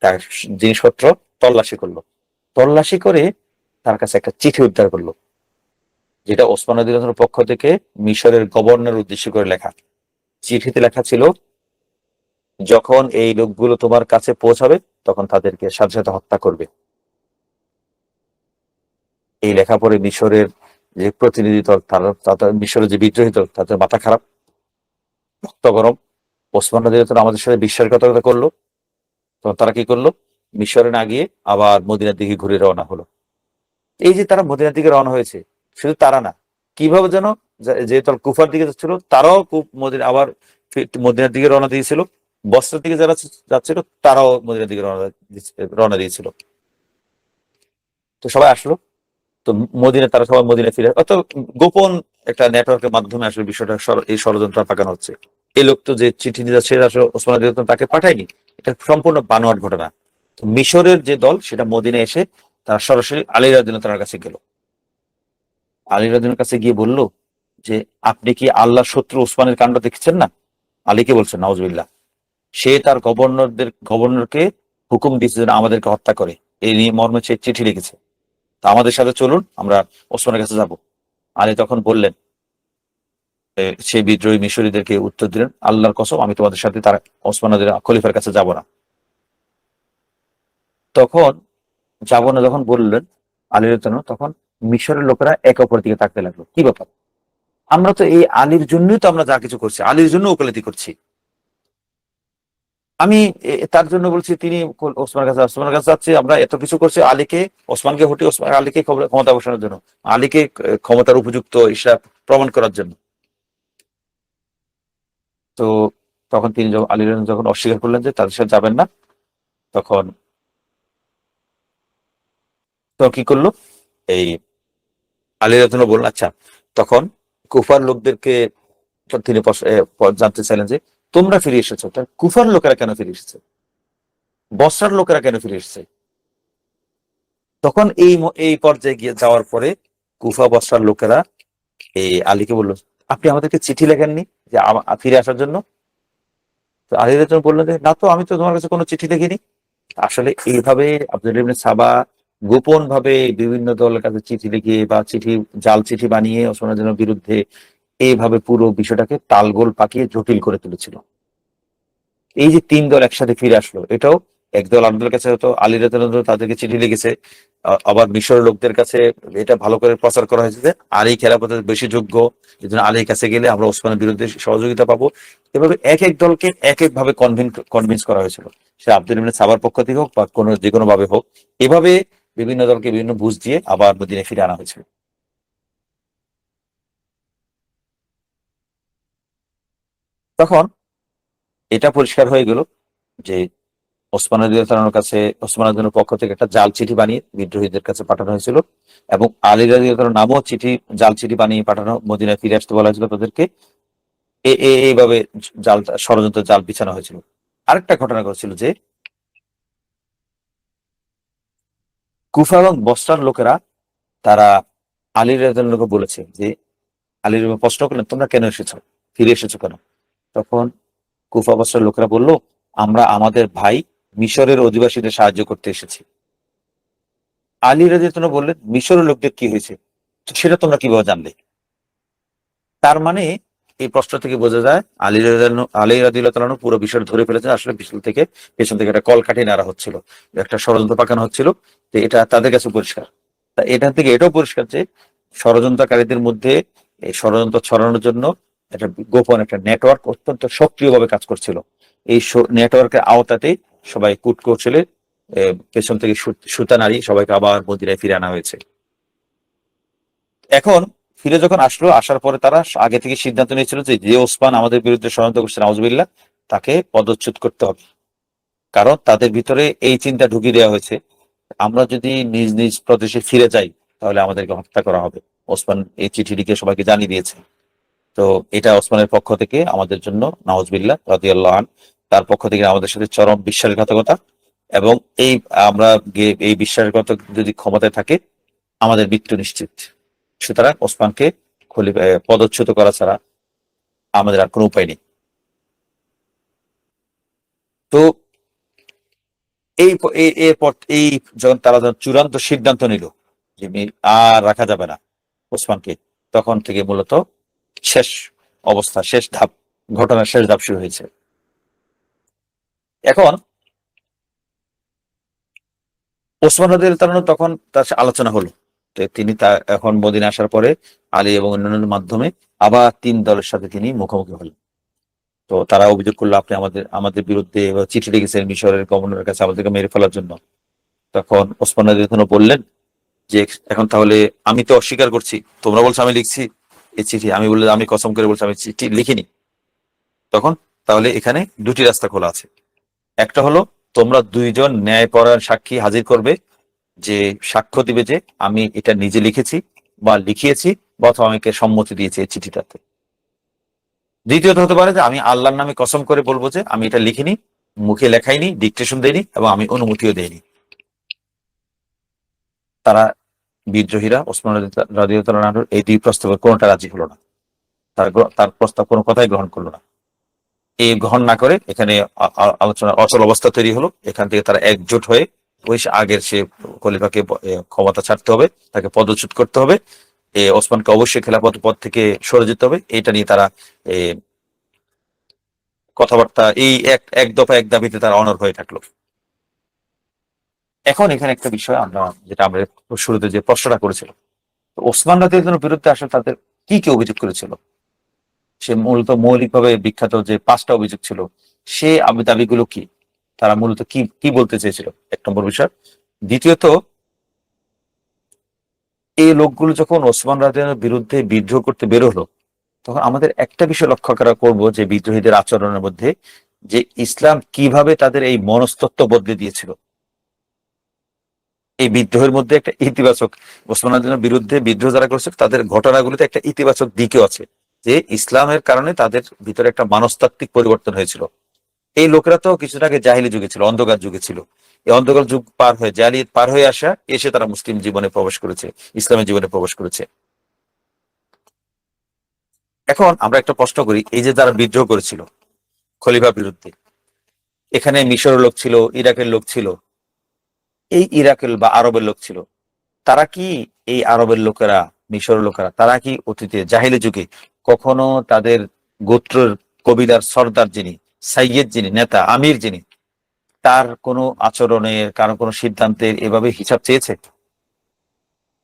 তার জিনিসপত্র তল্লাশি করলো। তল্লাশি করে তার কাছে একটা চিঠি উদ্ধার করলো, যেটা ওসমান রাদিয়াল্লাহু পক্ষ থেকে মিশরের গভর্নর উদ্দেশ্য করে লেখা। চিঠিতে লেখা ছিল, যখন এই লোকগুলো তোমার কাছে পৌঁছাবে তখন তাদেরকে সাথে সাথে হত্যা করবে। এই লেখা পড়ে মিশরের যে প্রতিনিধি দল, তারা মিশরের যে বিদ্রোহী দল, তাদের মাথা খারাপ, রক্ত গরম। ওসমান রাদিয়াল্লাহু আমাদের সাথে বিশ্বাসঘাতকতা করলো। তখন তারা কি করলো, মিশরে না গিয়ে আবার মদিনার দিকে ঘুরে রওনা হলো। এই যে তারা মদিনার দিকে রওনা হয়েছে, শুধু তারা না, কিভাবে যেন যে দল কুফার দিকে যাচ্ছিল তারাও মদিনা আবার মদিনার দিকে রওনা দিয়েছিল। বস্ত্রের দিকে যারা যাচ্ছিল তারাও মদিনার দিকে রওনা দিয়েছিল। তো সবাই আসলো। তো তারা সবাই মদিনা ফিরে, অত গোপন একটা নেটওয়ার্কের মাধ্যমে আসলে বিষয়টা এই ষড়যন্ত্র পাকানো হচ্ছে। এই লোক তো যে চিঠি নিয়ে যাচ্ছে আসলে ওসমান রাদিয়াল্লাহু তাকে পাঠায়নি, এটা সম্পূর্ণ বানোয়াট ঘটনা। তো মিশরের যে দল সেটা মদিনা এসে তারা সরাসরি আলী রাদিয়াল্লাহু তাআলার কাছে গেল। আলী রাদিয়াল্লাহু কাছে গিয়ে বলল যে, আপনি কি আল্লাহর শত্রু ওসমানের কাণ্ড দেখছেন না? আলীকে বলছেন, নাউজুবিল্লাহ। সে তার গভর্নরকে হুকুম দিয়েছে যেন আমাদেরকে হত্যা করে, এই নিয়ে মর্মে সে চিঠি লিখেছে। তা আমাদের সাথে চলুন, আমরা ওসমানের কাছে যাব। আলী তখন বললেন, সেই বিদ্রোহী মিশরীদেরকে উত্তর দিলেন, আল্লাহর কসম আমি তোমাদের সাথে তার ওসমানের খলিফার কাছে যাব না। তখন যাব না যখন বললেন আলী রাদিয়াল্লাহু, তখন মিশরের লোকেরা একে অপরের দিকে তাকতে লাগলো, কি ব্যাপার, আমরা তো এই আলীর জন্যই তো আমরা যা কিছু করছি, আলীর জন্য ওকালতি করছি। আমি তার জন্য বলছি, তিনি ওসমানের কাছে যাচ্ছি, আমরা এত কিছু করছি আলীকে, ওসমানকে হটিয়ে আলীকে ক্ষমতা বসানোর জন্য, আলীকে ক্ষমতার উপযুক্ত হিসাব প্রমাণ করার জন্য। তো তখন তিনি আলী রাদিয়াল্লাহু যখন অস্বীকার করলেন যে তাদের সাথে যাবেন না, তখন তো কি করলো, এই আলী রাদিয়াল্লাহু বললেন, আচ্ছা। তখন কুফার লোকদেরকে তিনি জানতে চাইলেন যে, তোমরা ফিরে এসেছো, তা কুফার লোকেরা কেন ফিরে এসেছে, বসরার লোকেরা কেন ফিরে এসেছে? তখন এই পর্যায়ে গিয়ে যাওয়ার পরে কুফা বসরার লোকেরা এই আলীকে বলল, আপনি আমাদেরকে চিঠি লেখেননি যে ফিরে আসার জন্য? তো আলী রাদিয়াল্লাহু বললেন যে, না তো, আমি তো তোমার কাছে কোনো চিঠি লিখিনি। আসলে এইভাবে আব্দুল্লাহ ইবনে সাবা গোপন ভাবে বিভিন্ন দলের কাছে চিঠি লিখে বা জাল চিঠি বানিয়ে ওসমানের বিরুদ্ধে এইভাবে পুরো বিষয়টাকে তালগোল পাকিয়ে জটিল করে তুলেছিল। এই যে তিন দল একসাথে ফিরে আসলো, এটাও একদল আরেকদলের কাছে হয়তো আলী রাদিয়াল্লাহু তাদেরকে চিঠি লিখেছে, আবার মিশরের লোকদের কাছে এটা ভালো করে প্রচার করা হয়েছে যে আলী খেলাফতের বেশি যোগ্য, এই জন্য আলীর কাছে গেলে আমরা ওসমানের বিরুদ্ধে সহযোগিতা পাবো। এভাবে এক এক দলকে এক এক ভাবে কনভিন্স করা হয়েছিল, সে আব্দুল ইবনে সাবার পক্ষ থেকে হোক বা যে কোনো ভাবে হোক। এভাবে বিভিন্ন দলকে বিভিন্ন বুঝ দিয়ে আবার মদিনায় ফিরে আনা হয়েছিল। তখন এটা পরিষ্কার হয়ে গেল যে ওসমান রাদিয়াল্লাহু কাছে, ওসমান রাদিয়াল্লাহুর পক্ষ থেকে একটা জাল চিঠি বানিয়ে বিদ্রোহীদের কাছে পাঠানো হয়েছিল, এবং আলী রাদিয়াল্লাহু নামও জাল চিঠি বানিয়ে পাঠানো, মদিনায় ফিরে আসতে বলা হয়েছিল তাদেরকে। এইভাবে ষড়যন্ত্র জাল বিছানো হয়েছিল। আরেকটা ঘটনা ঘটছিল যে কুফা এবং বসরার লোকেরা তারা আলী রাদিয়াল্লাহুকে বলেছে যে, আলীর প্রশ্ন করলেন, তোমরা কেন এসেছো, ফিরে এসেছো কেন? তখন কুফা বসরার লোকেরা বলল, আমরা আমাদের ভাই মিশরের অধিবাসীদের সাহায্য করতে এসেছি। আলী রাদিয়াল্লাহু বললেন, মিশরের লোকদের কি হয়েছে, তো সেটা তোমরা কিভাবে জানলে? তার মানে এই প্রশ্ন থেকে বোঝা যায় আলী রাদিয়াল্লাহু পুরো বিষয় ধরে ফেলেছে, আসলে পেছন থেকে একটা কলকাঠি নাড়া হচ্ছিল, একটা ষড়যন্ত্র পাকানো হচ্ছিল। তো এটা তাদের কাছে পরিষ্কার। তা এটা থেকে এটাও পরিষ্কার যে ষড়যন্ত্রকারীদের মধ্যে এই ষড়যন্ত্র ছড়ানোর জন্য একটা গোপন একটা নেটওয়ার্ক অত্যন্ত সক্রিয়ভাবে কাজ করছিল। এই নেটওয়ার্কের আওতাতেই সবাই কূটকৌশলে পেছন থেকে সুতা নাড়িয়ে সবাইকে আবার মদিনায় ফিরে আনা হয়েছে। এখন ফিরে যখন আসলো, আসার পরে তারা আগে থেকে সিদ্ধান্ত নিয়েছিল যে ওসমান আমাদের বিরুদ্ধে ষড়যন্ত্র করছে, নাউজুবিল্লাহ, তাকে পদচ্যুত করতে হবে। কারণ তাদের ভিতরে এই চিন্তা ঢুকিয়ে দেওয়া হয়েছে, আমরা যদি নিজ নিজ প্রদেশে ফিরে যাই তাহলে আমাদেরকে হত্যা করা হবে। ওসমান এই চিঠিটিকে সবাইকে জানিয়ে দিয়েছে। তো এটা ওসমানের পক্ষ থেকে আমাদের জন্য নাউজুবিল্লাহ রাদিয়াল্লাহু আনহু, তার পক্ষ থেকে আমাদের সাথে চরম বিশ্বাসঘাতকতা। এবং এই আমরা এই বিশ্বাসঘাতক যদি ক্ষমতায় থাকে, আমাদের মৃত্যু নিশ্চিত। সুতরাং ওসমানকে পদচ্যুত করা ছাড়া আমাদের আর কোনো উপায় নেই। তো এই এরপর যখন তারা যখন চূড়ান্ত সিদ্ধান্ত নিল যে আর রাখা যাবে না ওসমানকে, তখন থেকে মূলত শেষ অবস্থা, শেষ ধাপ, ঘটনার শেষ ধাপ শুরু হয়েছে। এখন ওসমান রাদিয়াল্লাহু তখন তার সাথে আলোচনা হলো। তো তিনি এখন মদিনা আসার পরে আলী এবং অন্যান্যদের মাধ্যমে আবার ৩ দলের সাথে তিনি মুখোমুখি হলেন। তো তারা অভিযোগ করলো, আপনি আমাদের বিরুদ্ধে চিঠি লিখেছেন মিশরের গভর্নরের কাছে আমাদেরকে মেরে ফেলার জন্য। তখন ওসমান রাদিয়াল্লাহু বললেন যে, এখন তাহলে আমি তো অস্বীকার করছি, তোমরা বলছো আমি লিখছি এই চিঠি, আমি বললে আমি কসম করে বলছি আমি চিঠি লিখিনি। তখন তাহলে এখানে 2টি রাস্তা খোলা আছে। একটা হলো, তোমরা 2জন ন্যায়পরায়ণ সাক্ষী হাজির করবে, যে সাক্ষ্য দিবে যে আমি এটা নিজে লিখেছি বা লিখিয়েছি, বা অথবা আমাকে সম্মতি দিয়েছি এই চিঠিটাতে। দ্বিতীয়ত হতে পারে যে আমি আল্লাহর নামে কসম করে বলবো যে আমি এটা লিখিনি, মুখে লেখাইনি, ডিকটেশন দেইনি এবং আমি অনুমতিও দেইনি। তারা বিদ্রোহীরা ওসমান রাদিয়াল্লাহু আনহুর এই 2 প্রস্তাবের কোনোটা রাজি হলো না। তার প্রস্তাব কোনো কথাই গ্রহণ করলো না। এই গ্রহণ না করে এখানে আলোচনা অচল অবস্থা তৈরি হলো। এখান থেকে তারা একজোট হয়ে ওই আগের সে খলিফাকে ক্ষমতা ছাড়তে হবে, তাকে পদচ্যুত করতে হবে, ওসমানকে অবশ্যই খেলাফত পদ থেকে সরে যেতে হবে। এটা নিয়ে তারা কথাবার্তা এই এক দফা এক দাবিতে তারা অনড় হয়ে থাকলো। এখন এখানে একটা বিষয় যেটা আমরা শুরুতে যে প্রশ্নটা করেছিলাম, ওসমান রাদিয়াল্লাহুর বিরুদ্ধে আসলে তাদের কি কি অভিযোগ করেছিল? সে মূলত মৌলিকভাবে বিখ্যাত যে 5টা অভিযোগ ছিল, সে দাবিগুলো কি, তারা মূলত কি কি বলতে চেয়েছিল, 1 নম্বর বিষয়। দ্বিতীয়ত, এই লোকগুলো যখন ওসমান রাদিয়াল্লাহুর বিরুদ্ধে বিদ্রোহ করতে বের হলো, তখন আমাদের একটা বিষয় লক্ষ্য করা করব যে বিদ্রোহীদের আচরণের মধ্যে যে ইসলাম কিভাবে তাদের এই মনস্তত্ত্ব বদলে দিয়েছিল। এই বিদ্রোহের মধ্যে একটা ইতিবাচক, ওসমান রাদিয়াল্লাহুর বিরুদ্ধে বিদ্রোহ যারা করেছে তাদের ঘটনাগুলোতে একটা ইতিবাচক দিকও আছে, যে ইসলামের কারণে তাদের ভিতরে একটা মনস্তাত্ত্বিক পরিবর্তন হয়েছিল। এই লোকেরা তো কিছুটা আগে জাহিলি যুগে ছিল, অন্ধকার যুগে ছিল। এই অন্ধকার যুগ পার হয়ে, জাহিলিয়াত পার হয়ে এসে তারা মুসলিম জীবনে প্রবেশ করেছে, ইসলামের জীবনে প্রবেশ করেছে। এখন আমরা একটা প্রশ্ন করি, এই যে যারা বিদ্রোহ করেছিল খলিফার বিরুদ্ধে, এখানে মিশরের লোক ছিল, ইরাকের লোক ছিল, এই ইরাকের বা আরবের লোক ছিল, তারা কি, এই আরবের লোকেরা, মিশরের লোকেরা, তারা কি অতীতে জাহিলি যুগে কখনো তাদের গোত্রের কবিলার সর্দার যিনি, সাইয়েদ যিনি, নেতা, আমির যিনি, তার কোনো আচরণের, কারো কোনো সিদ্ধান্তের এভাবে হিসাব চেয়েছে?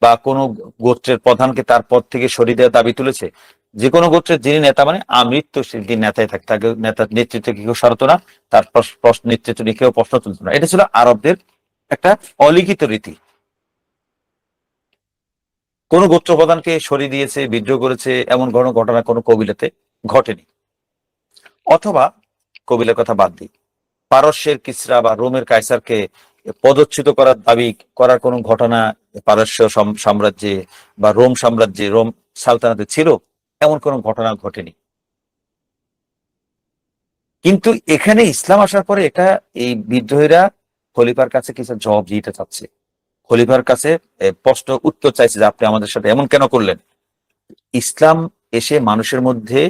বা কোনো গোত্রের প্রধানকে তার পদ থেকে সরিয়ে দেওয়ার দাবি তুলেছে? যে কোনো গোত্রের যিনি নেতা, মানে আমৃত্যু তিনি নেতায় থাকতে, তাকে নেতার নেতৃত্বে কেউ সরাতো না, তার নেতৃত্ব নিয়ে কেউ প্রশ্ন তুলতো না। এটা ছিল আরবদের একটা অলিখিত রীতি। কোন গোত্র প্রধানকে সরিয়ে দিয়েছে, বিদ্রোহ করেছে, এমন কোনো ঘটনা কোনো কবিলাতে ঘটেনি। অথবা কবিলার কথা বাদ দিই, পারস্যের কিসরা বা রোমের কাইসারকে পদচ্যুত করার দাবি করার কোনো ঘটনা পারস্য সাম্রাজ্যে বা রোম সাম্রাজ্যে, রোম সালতানাতে ছিল, এমন কোনো ঘটনা ঘটেনি। কিন্তু এখানে ইসলাম আসার পরে এটা, এই বিদ্রোহীরা খলিফার কাছে কিছু জবাব দিতে চাচ্ছে, খলিফার কাছে প্রশ্ন উত্তর চাইছে যে আপনি আমাদের সাথে এমন কেন করলেন। ইসলাম এসে মানুষের মধ্যে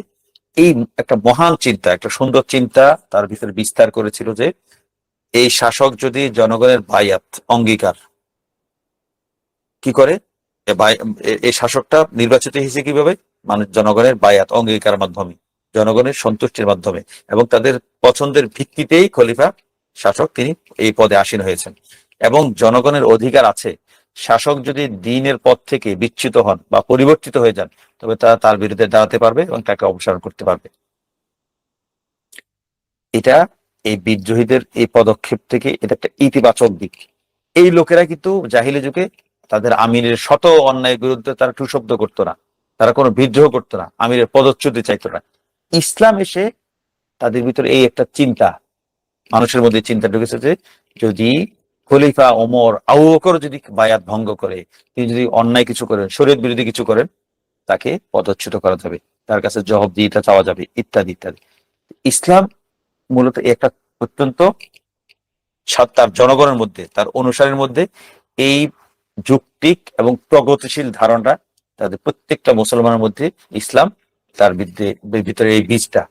এই একটা মহান চিন্তা, একটা সুন্দর চিন্তা তার ভিতরে বিস্তার করেছিল, যে এই শাসক যদি জনগণের বায়াত, অঙ্গীকার কি করে, এই শাসকটা নির্বাচিত হয়েছে কিভাবে, মানুষ জনগণের বায়াত, অঙ্গীকার মাধ্যমে, জনগণের সন্তুষ্টির মাধ্যমে, এবং তাদের পছন্দের ভিত্তিতেই খলিফা শাসক তিনি এই পদে আসীন হয়েছেন। এবং জনগণের অধিকার আছে, শাসক যদি দ্বীনের পথ থেকে বিচ্যুত হন বা পরিবর্তিত হয়ে যান, তবে তারা তার বিরুদ্ধে দাঁড়াতে পারবে এবং তাকে অপসারণ করতে পারবে। এটা এই বিদ্রোহীদের এই পদক্ষেপ থেকে এটা একটা ইতিবাচক দিক। এই লোকেরা কিন্তু জাহিলি যুগে তাদের আমিরের শত অন্যায়ের বিরুদ্ধে তারা টুশব্দ করতো না, তারা কোনো বিদ্রোহ করতো না, আমিরের পদচ্যুতি চাইতো না। ইসলাম এসে তাদের ভিতরে এই একটা চিন্তা, মানুষের মধ্যে চিন্তা ঢুকেছে যে যদি খলিফা ওমর আবু বকর যদি বায়াত ভঙ্গ করে, তিনি যদি অন্যায় কিছু করেন, শরীয়ত বিরোধী কিছু করেন, তাকে পদচ্যুত করা যাবে, তার কাছে জবাবদিহিতা চাওয়া যাবে, ইত্যাদি ইত্যাদি। ইসলাম মূলত একটা অত্যন্ত তার জনগণের মধ্যে, তার অনুসারীর মধ্যে এই যৌক্তিক এবং প্রগতিশীল ধারণা, তাদের প্রত্যেকটা মুসলমানের মধ্যে ইসলাম তার ভিতরে এই বীজটা,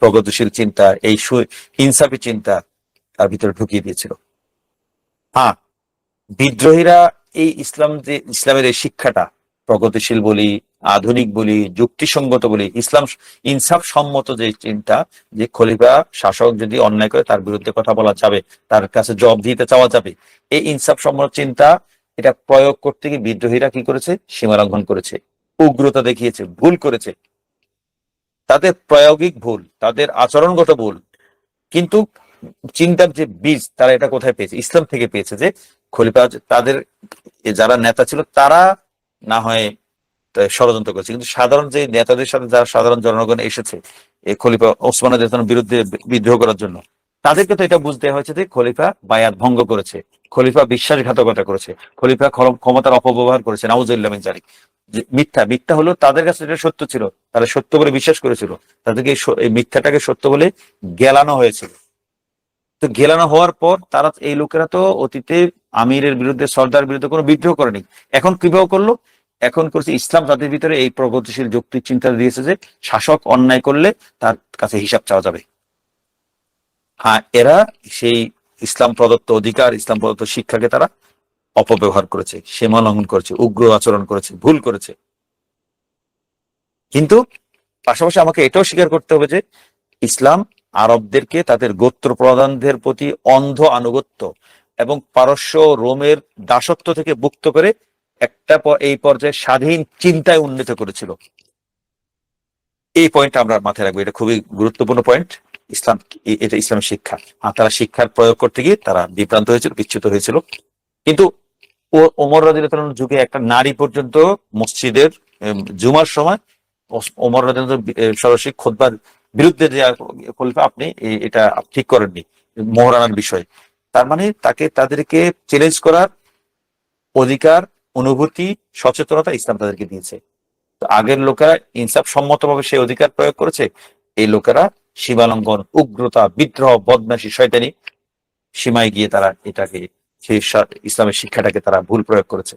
প্রগতিশীল চিন্তা, এই ইনসাফি চিন্তা তার ভিতরে ঢুকিয়ে দিয়েছিল। হ্যাঁ, বিদ্রোহীরা এই ইসলামের এই শিক্ষাটা, প্রগতিশীল বলি, আধুনিক বলি, যুক্তিসঙ্গত বলি, ইসলাম ইনসাফ সম্মত যে চিন্তা, যে খলিফা শাসক যদি অন্যায় করে তার বিরুদ্ধে কথা বলা যাবে, তার কাছে জবাবদিহিতা চাওয়া যাবে, এই ইনসাফ সম্মত চিন্তা, এটা প্রয়োগ করতে গিয়ে বিদ্রোহীরা কি করেছে? সীমা লঙ্ঘন করেছে, উগ্রতা দেখিয়েছে, ভুল করেছে। তাদের প্রায়োগিক ভুল, তাদের আচরণগত ভুল, কিন্তু চিন্তার যে বীজ তারা এটা কোথায় পেয়েছে? ইসলাম থেকে পেয়েছে। যে খলিফা, তাদের যারা নেতা ছিল তারা না হয় ষড়যন্ত্র করেছে, কিন্তু সাধারণ যে নেতাদের সাথে যারা সাধারণ জনগণ এসেছে এই খলিফা ওসমান রাদিয়াল্লাহু আনহুর বিরুদ্ধে বিদ্রোহ করার জন্য, তাদেরকে তো এটা বুঝতে হয়েছে যে খলিফা বায়াত ভঙ্গ করেছে, খলিফা বিশ্বাসঘাতকতা করেছে, খলিফা ক্ষমতার অপব্যবহার করেছে, নাউজুবিল্লাহ মিন যালিক। মিথ্যা, মিথ্যা হলো তাদের কাছে এটা সত্য ছিল, তারা সত্য বলে বিশ্বাস করেছিল, তাদেরকে এই মিথ্যাটাকে সত্য বলে গেলানো হয়েছিল। তো গেলানো হওয়ার পর তারা, এই লোকেরা তো অতীতে আমিরের বিরুদ্ধে, সর্দার বিরুদ্ধে কোনো বিদ্রোহ করেনি, এখন কিভাবে করলো? এখন করছে ইসলাম তাদের ভিতরে এই প্রগতিশীল যৌক্তিক চিন্তা দিয়েছে যে শাসক অন্যায় করলে তার কাছে হিসাব চাওয়া যাবে। হ্যাঁ, এরা সেই ইসলাম প্রদত্ত অধিকার, ইসলাম প্রদত্ত শিক্ষাকে তারা অপব্যবহার করেছে, সীমা লঙ্ঘন করেছে, উগ্র আচরণ করেছে, ভুল করেছে। কিন্তু পাশাপাশি আমাকে এটাও স্বীকার করতে হবে যে ইসলাম আরবদেরকে তাদের গোত্র প্রধানদের প্রতি অন্ধ আনুগত্য এবং পারস্য রোমের দাসত্ব থেকে মুক্ত করে একটা এই পর্যায়ে স্বাধীন চিন্তায় উন্নীত করেছিল। এই পয়েন্ট আমরা মাথায় রাখবো, এটা খুবই গুরুত্বপূর্ণ পয়েন্ট। ইসলাম, এটা ইসলামের শিক্ষা। আর তারা শিক্ষার প্রয়োগ করতে গিয়ে তারা বিভ্রান্ত হয়েছিল, বিচ্যুত হয়েছিল। কিন্তু ওমর রাদিয়াল্লাহু আনহুর যুগে একটা নারী পর্যন্ত মসজিদের জুমার সময় ওমর রাদিয়াল্লাহু আনহু সরাসরি খুতবার বিরুদ্ধে যে খলিফা, আপনি এটা ঠিক করেননি, মোহরানার বিষয়। তার মানে তাদেরকে চ্যালেঞ্জ করার অধিকার, অনুভূতি, সচেতনতা ইসলাম তাদেরকে দিয়েছে। তো আগের লোকেরা ইনসাফ সম্মতভাবে সেই অধিকার প্রয়োগ করেছে, এই লোকেরা সীমালঙ্ঘন, উগ্রতা, বিদ্রোহ, বদমাশি, শয়তানি সীমায় গিয়ে তারা এটাকে, সেই ইসলামের শিক্ষাটাকে তারা ভুল প্রয়োগ করেছে।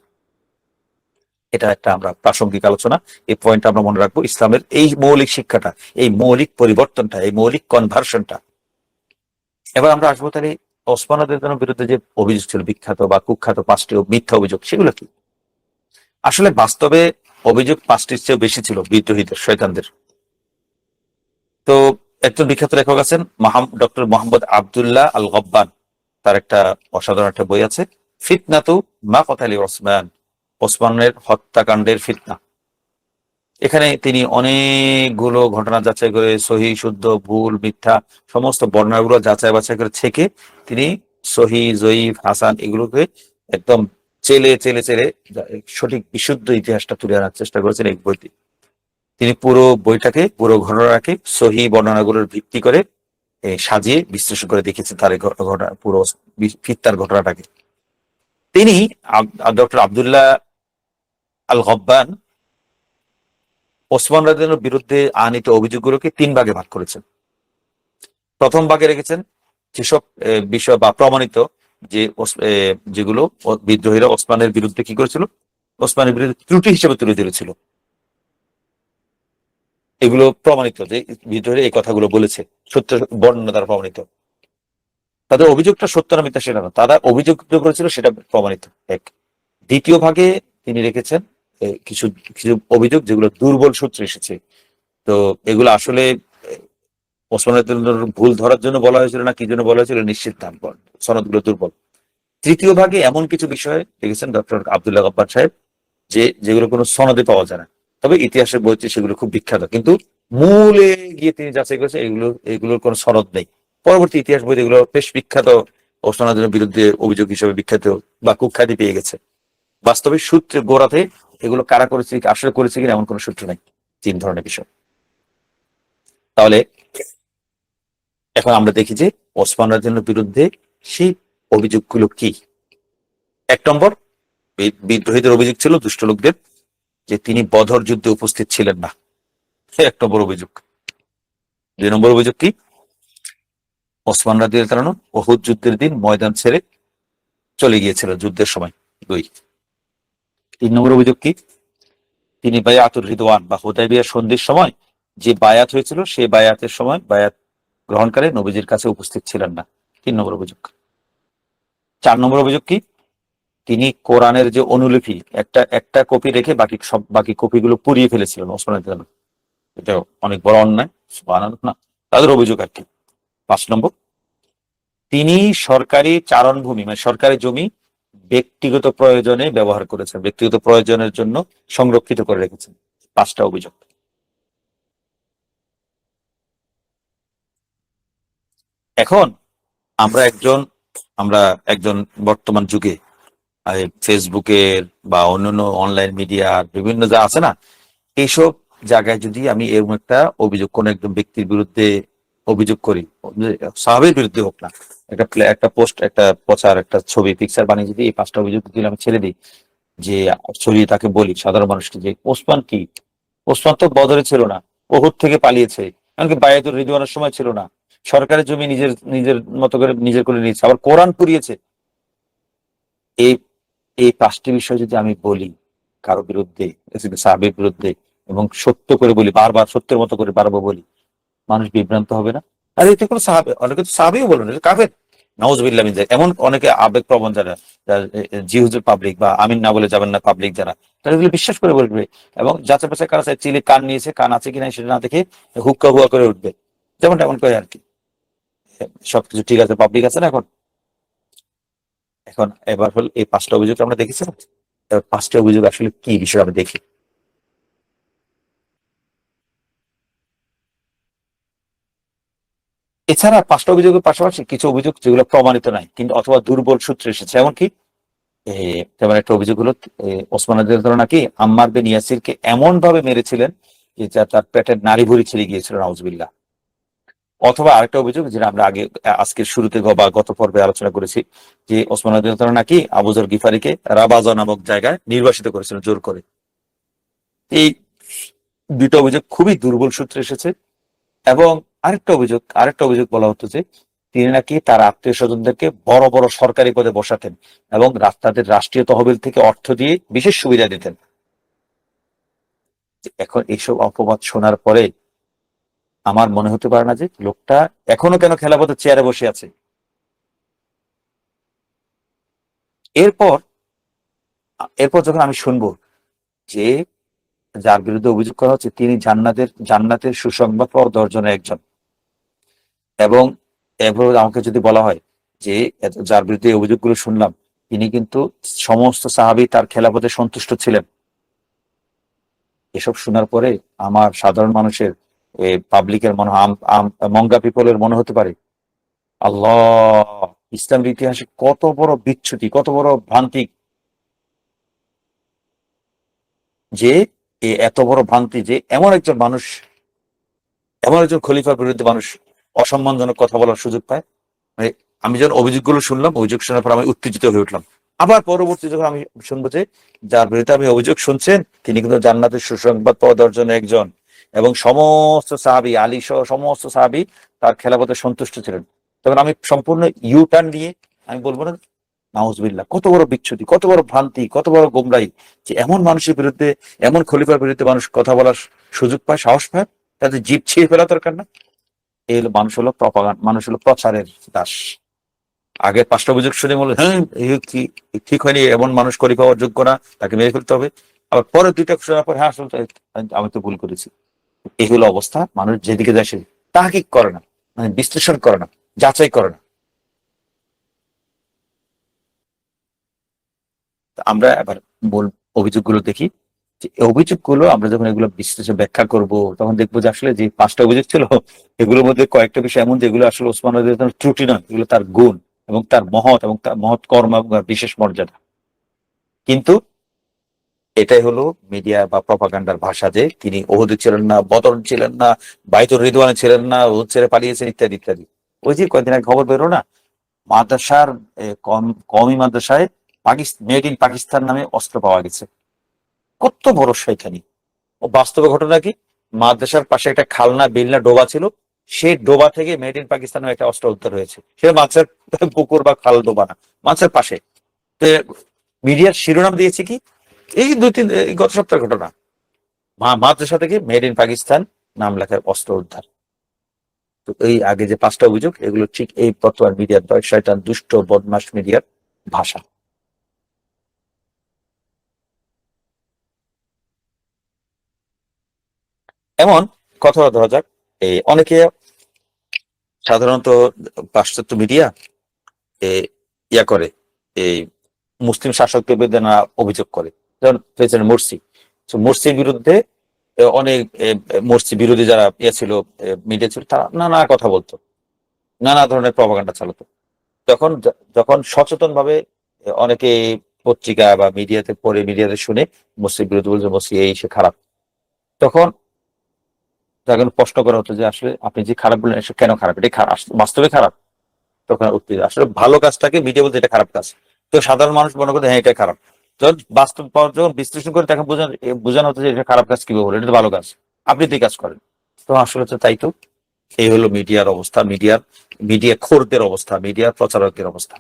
এটা একটা আমরা প্রাসঙ্গিক আলোচনা, এই পয়েন্ট আমরা মনে রাখবো। ইসলামের এই মৌলিক শিক্ষাটা, এই মৌলিক পরিবর্তনটা, এই মৌলিক কনভার্সনটা। এবার আমরা আসবো তাহলে ওসমান রাদিয়াল্লাহু বিরুদ্ধে যে অভিযোগ ছিল, বিখ্যাত বা কুখ্যাত 5টি মিথ্যা অভিযোগ, সেগুলো কি? আসলে বাস্তবে অভিযোগ 5টির চেয়েও বেশি ছিল বিদ্রোহীদের, শয়তানদের। তো একজন বিখ্যাত লেখক আছেন ডক্টর মোহাম্মদ আবদুল্লাহ আল গব্বান, তার একটা অসাধারণ একটা বই আছে, ফিতনাতু মা কতালি ওসমান, ওসমানের হত্যাকাণ্ডের ফিতনা। এখানে তিনি অনেকগুলো ঘটনা যাচাই করে, সহি, শুদ্ধ, ভুল, মিথ্যা সমস্ত বর্ণনাগুলো যাচাই বাছাই করে ছেকে তিনি সহি, জয়ীফ, হাসান এগুলোকে একদম চেলে চেলে চেলে সঠিক বিশুদ্ধ ইতিহাসটা তুলে আনার চেষ্টা করেছেন এই বইটি। তিনি পুরো বইটাকে, পুরো ঘটনাকে সহি বর্ণনাগুলোর ভিত্তি করে সাজিয়ে বিশ্লেষণ করে দেখেছেন তার ঘটনা, পুরো ফিতনার ঘটনাটাকে। তিনি ডক্টর আবদুল্লাহ আল গব্বান ওসমান রাদিয়াল্লাহুর বিরুদ্ধে আনিত অভিযোগগুলোকে 3 ভাগে ভাগ করেছেন। প্রথম ভাগে রেখেছেন যেসব বিষয় বা প্রমাণিত, যে যেগুলো বিদ্রোহীরা ওসমানের বিরুদ্ধে কি করেছিল, ওসমানের বিরুদ্ধে ত্রুটি হিসেবে তুলে ধরেছিল, এগুলো প্রমাণিত যে বিদ্রোহীরা এই কথাগুলো বলেছে, সত্য বর্ণনা দ্বারা প্রমাণিত। তাদের অভিযোগটা সত্য না মিথ্যা সেটা না, তারা অভিযোগ করেছিল সেটা প্রমাণিত। এক। দ্বিতীয় ভাগে তিনি রেখেছেন কিছু কিছু অভিযোগ যেগুলো দুর্বল সূত্রে এসেছে। তো এগুলো আসলে ওসমান রাদিয়াল্লাহুর ভুল ধরার জন্য বলা হয়েছিল না কি জন্য বলা হয়েছিল নিশ্চিত না, সনদগুলো দুর্বল। তৃতীয় ভাগে এমন কিছু বিষয় লিখেছেন ডক্টর আবদুল্লাহ গব্বার সাহেব যেগুলো কোনো সনদে পাওয়া যায় না, তবে ইতিহাসের বইতে সেগুলো খুব বিখ্যাত, কিন্তু মূলে গিয়ে তিনি যাচাই করেছেন এগুলোর কোনো সনদ নেই। পরবর্তী ইতিহাস বইতে এগুলো বেশ বিখ্যাত, ওসমান রাদিয়াল্লাহুর বিরুদ্ধে অভিযোগ হিসেবে বিখ্যাত বা কুখ্যাতি পেয়ে গেছে। বাস্তবে সূত্রে গোড়াতে এগুলো কারা করেছে, আসলে করেছে কিনা এমন কোনো সূত্র নেই। 3 ধরনের বিষয়। তাহলে এখন আমরা দেখি যে ওসমান রাদিয়াল্লাহুর বিরুদ্ধে সেই অভিযোগগুলো কি। এক নম্বর, বিদ্রোহীদের অভিযোগ ছিল, দুষ্ট লোকদের, যে তিনি বদর যুদ্ধে উপস্থিত ছিলেন না। এক নম্বর অভিযোগ। 2 নম্বর অভিযোগ কি? ওসমান রাদিয়াল্লাহু তাআলা উহুদ যুদ্ধের দিন ময়দান ছেড়ে চলে গিয়েছিল যুদ্ধের সময়। 2। 3 নম্বর অভিযোগ কি? তিনি বায়াতুর রিদওয়ান বা হুদায়বিয়া সন্ধির সময় যে বায়াত হয়েছিল, সেই বায়াতের সময় বায়াত গ্রহণকারী নবীজির কাছে উপস্থিত ছিলেন না। 3 নম্বর অভিযোগ। 4 নম্বর অভিযোগ কি? তিনি কোরআনের যে অনুলিপি একটা একটা কপি রেখে বাকি কপিগুলো পুড়িয়ে ফেলেছিলেন ওসমান রাদিয়াল্লাহু। এটা অনেক বড় অন্যায়, সুবহানাল্লাহ না? তাদের অভিযোগ আর কি। 5 নম্বর, তিনি সরকারি চারণভূমি মানে সরকারি জমি ব্যক্তিগত প্রয়োজনে ব্যবহার করেছেন, ব্যক্তিগত প্রয়োজনের জন্য সংরক্ষিত করে রেখেছেন। 5টা অভিযোগ। এখন আমরা একজন আমরা একজন বর্তমান যুগে ফেসবুকের বা অন্যান্য অনলাইন মিডিয়ার বিভিন্ন যা আছে না, এইসব জায়গায় যদি আমি এরকম একটা অভিযোগ কোন একজন ব্যক্তির বিরুদ্ধে অভিযোগ করি, সাহাবের বিরুদ্ধে হোক না, একটা পোস্ট, একটা প্রচার, একটা ছবি, পিকচার বানিয়ে যদি এই 5টা অভিযোগ দিলে আমি ছেড়ে দিই, যে ছড়িয়ে তাকে বলি সাধারণ মানুষকে যে ওসমান কি, ওসমান তো বদরে ছিল না, ওহুদ থেকে পালিয়েছে, এমনকি বায়াতুর রিদওয়ানের সময় ছিল না, সরকারি জমি নিজের নিজের মতো করে নিজের করে নিয়েছে, আবার কোরআন পুড়িয়েছে। এই এই 5টি বিষয় যদি আমি বলি কারো বিরুদ্ধে, সাহাবের বিরুদ্ধে, এবং সত্য করে বলি, বারবার সত্যের মতো করে বারবার বলি, মানুষ বিভ্রান্ত হবে না? আর এতে কোনো সাহাবে, অনেকে তো সাহাবেও বলেন এটা কাফের, নাউজুবিল্লাহ মিন যালিক। এমন অনেকে আবেগ প্রবণ যারা, জি হুজুর পাবলিক বা আমিন না বলে যাবেন না পাবলিক যারা, তারা এগুলো বিশ্বাস করে বলবে, এবং যাচাই বাছাই কারা চায়, চিলে কান নিয়েছে, কান আছে কিনা সেটা না দেখে হুক্কা হুয়া করে উঠবে, যেমনটা এমন করে আর কি। সবকিছু ঠিক আছে, পাবলিক আছে না এখন। এখন এবার হল এই 5টা অভিযোগ আমরা দেখেছি না? এবার 5টা অভিযোগ আসলে কি বিষয় আমরা দেখি। এছাড়া 5টা অভিযোগের পাশাপাশি কিছু অভিযোগ যেগুলো প্রমাণিত নাই কিন্তু অথবা দুর্বল সূত্রে এসেছে, এমন কি? যেমন একটা অভিযোগ হলো, ওসমান রাদিয়াল্লাহু তাআলা নাকি আম্মার বিন ইয়াসিরকে এমন ভাবে মেরেছিলেন যে তার পেটের নাড়ি ভুঁড়ি ছিঁড়ে গিয়েছিল, নাউজুবিল্লাহ। অথবা আরেকটা অভিযোগ যেটা আমরা আগে আজকের শুরুতে বা গত পর্বে আলোচনা করেছি, যে ওসমান রাদিয়াল্লাহু তাআলা নাকি আবু যর গিফারিকে রাবাজা নামক জায়গায় নির্বাসিত করেছিলেন জোর করে। এই 2টা অভিযোগ খুবই দুর্বল সূত্রে এসেছে। এবং আরেকটা অভিযোগ বলা হতো যে তিনি নাকি তার আত্মীয় স্বজনদেরকে বড় বড় সরকারি পদে বসাতেন এবং তাদের রাষ্ট্রীয় তহবিল থেকে অর্থ দিয়ে বিশেষ সুবিধা দিতেন। এখন এইসব অপবাদ শোনার পরে আমার মনে হতে পারে না যে লোকটা এখনো কেন খেলাফতের চেয়ারে বসে আছে। এরপর এরপর যখন আমি শুনবো যে যার বিরুদ্ধে অভিযোগ করা হচ্ছে তিনি জান্নাতের সুসংবাদ পাওয়া 10 জনের একজন, এবং এরপর আমাকে যদি বলা হয় যে যার বিরুদ্ধে এই অভিযোগগুলো শুনলাম তিনি কিন্তু সমস্ত সাহাবী তার খেলাফতে সন্তুষ্ট ছিলেন, এসব শোনার পরে আমার সাধারণ মানুষের, পাবলিকের মনে মঙ্গা পিপলের মনে হতে পারে, আল্লাহ, ইসলামের ইতিহাসে কত বড় বিচ্যুতি, কত বড় ভ্রান্তি, যে এত বড় ভ্রান্তি যে এমন একজন খলিফার বিরুদ্ধে মানুষ অসম্মানজনক কথা বলার সুযোগ পায়। মানে আমি যখন অভিযোগগুলো শুনলাম, অভিযোগ শোনার পর আমি উত্তেজিত হয়ে উঠলাম। আবার পরবর্তী যখন আমি শুনবো যে যার বিরুদ্ধে আমি অভিযোগ শুনছেন তিনি কিন্তু জান্নাতের সুসংবাদ পাওয়া 10 জনের একজন, এবং সমস্ত সাহাবী, আলী সহ সমস্ত সাহাবী তার খেলাফতে সন্তুষ্ট ছিলেন, তখন আমি সম্পূর্ণ ইউ টার্ন নিয়ে আমি বলবো না, নাউজুবিল্লাহ, কত বড় বিচ্যুতি, কত বড় ভ্রান্তি, কত বড় গোমরাহি, যে এমন মানুষের বিরুদ্ধে, এমন খলিফার বিরুদ্ধে মানুষ কথা বলার সুযোগ পায়, সাহস পায়, তাদের জিভ ছিঁড়ে ফেলা দরকার না? এই হলো মানুষ, হলো প্রপাগান্ডা, মানুষ হলো প্রচারের দাস। আগে 5টা অভিযোগ শুনে বলে হ্যাঁ কি ঠিক হয়নি, এমন মানুষ খলিফা হওয়ার যোগ্য না, তাকে মেরে ফেলতে হবে। আবার পরে 2টা শোনার পর হ্যাঁ আসলে আমি তো ভুল করেছি। এই হলো অবস্থা। মানুষ যেদিকে যায় সে তাহকিক করে না, মানে বিশ্লেষণ করে না, যাচাই করে না। আমরা এবার অভিযোগগুলো দেখি, যে এই অভিযোগগুলো আমরা যখন এগুলো বিশ্লেষণ ব্যাখ্যা করব তখন দেখবো যে আসলে যে 5টা অভিযোগ ছিল এগুলোর মধ্যে কয়েকটা বিষয় এমন যেগুলো আসলে ওসমান রাদিয়াল্লাহু তাআলার ত্রুটি নয়, এগুলো তার গুণ এবং তার মহৎ কর্ম এবং তার বিশেষ মর্যাদা। কিন্তু এটাই হলো মিডিয়া বা প্রপাগান্ডার ভাষা, যে তিনি ওহুদে ছিলেন না, বদর ছিলেন না, বাইতুর রিদওয়ানে ছিলেন না, ওহুদ ছেড়ে পালিয়েছেন, ইত্যাদি ইত্যাদি। ওই যে কয়েকদিন আগে খবর বেরো না, মাদ্রাসার কমি মাদ্রাসায় মেড ইন পাকিস্তান নামে অস্ত্র পাওয়া গেছে। কত বড় শয়তানি! ও বাস্তবে ঘটনা কি, মাদ্রাসার পাশে একটা খালনা বিলনা ডোবা ছিল, সেই ডোবা থেকে মেড ইন পাকিস্তান নামে একটা অস্ত্র উদ্ধার হয়েছে। সেটা মাছের পুকুর বা খাল ডোবা না, মাছের পাশে। তো মিডিয়ার শিরোনাম দিয়েছে কি, এই গত সপ্তাহের ঘটনা, মাদ্রাসা থেকে মেড ইন পাকিস্তান নাম লেখার অস্ত্র উদ্ধার। তো এই আগে যে 5টা অভিযোগ, এগুলো ঠিক এই বর্তমান মিডিয়ার শয়তান দুষ্ট বদমাস মিডিয়ার ভাষা। এমন কথা ধরা যাক, এই অনেকে সাধারণত পাশ্চাত্য মিডিয়া ইয়া করে, এই মুসলিম শাসকদের বিরুদ্ধে নানা অভিযোগ করে। যেমন প্রেসিডেন্ট মোরসি, মোরসির বিরুদ্ধে অনেক মোরসি বিরোধী যারা ছিল, মিডিয়া ছিল, তারা নানা কথা বলতো, নানা ধরনের প্রপাগান্ডা চালাতো। তখন যখন সচেতন ভাবে অনেকে পত্রিকা বা মিডিয়াতে পড়ে, মিডিয়াতে শুনে মুসলিম বিরোধী বলছে মুসি এই সে খারাপ, তখন তখন প্রশ্ন করা হতো যে আসলে আপনি যে খারাপ বললেন সে কেন খারাপ, এটা বাস্তবে খারাপ? তখন উত্তর আসলে ভালো কাজটাকে মিডিয়া বলতে এটা খারাপ কাজ, তো সাধারণ মানুষ মনে করতে হ্যাঁ এটা খারাপ। যখন বাস্তব যখন বিশ্লেষণ করে তখন বোঝানো হতো যে এটা খারাপ কাজ কিভাবে হলো, এটা তো ভালো কাজ, আপনি তো এই কাজ করেন। তো আসলে তো তাই তো, এই হলো মিডিয়ার অবস্থা, মিডিয়া খোরদের অবস্থা, মিডিয়ার প্রচারকদের অবস্থা।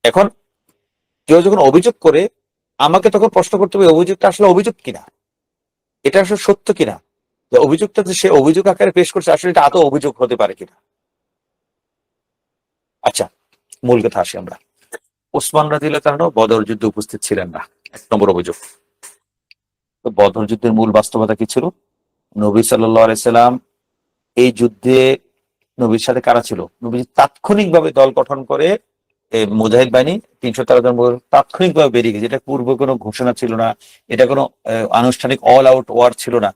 এখন কেউ যখন অভিযোগ করে, আমাকে তখন প্রশ্ন করতে হবে অভিযোগটা আসলে অভিযোগ কিনা, এটা আসলে সত্য কিনা, যে অভিযোগটা যে সে অভিযোগ আকারে পেশ করছে আসলে এটা আদৌ অভিযোগ হতে পারে কিনা। আচ্ছা, মূল কথা আসি আমরা। ওসমান রাদিয়াল্লাহু তাআলা বদর যুদ্ধে উপস্থিত ছিলেন না, 1 নম্বর অভিযোগ। তো বদর যুদ্ধের মূল বাস্তবতা কি ছিল? নবী সাল্লাল্লাহু আলাইহি সাল্লাম এই যুদ্ধে, নবীর সাথে কারা ছিল? নবী তাৎক্ষণিকভাবে দল গঠন করে মুজাহিদ বাহিনী 313 জন তাৎক্ষণিকভাবে বেরিয়ে গেছে। এটা পূর্বে কোনো ঘোষণা ছিল না, এটা কোনো আনুষ্ঠানিক অল আউট ওয়ার ছিল না।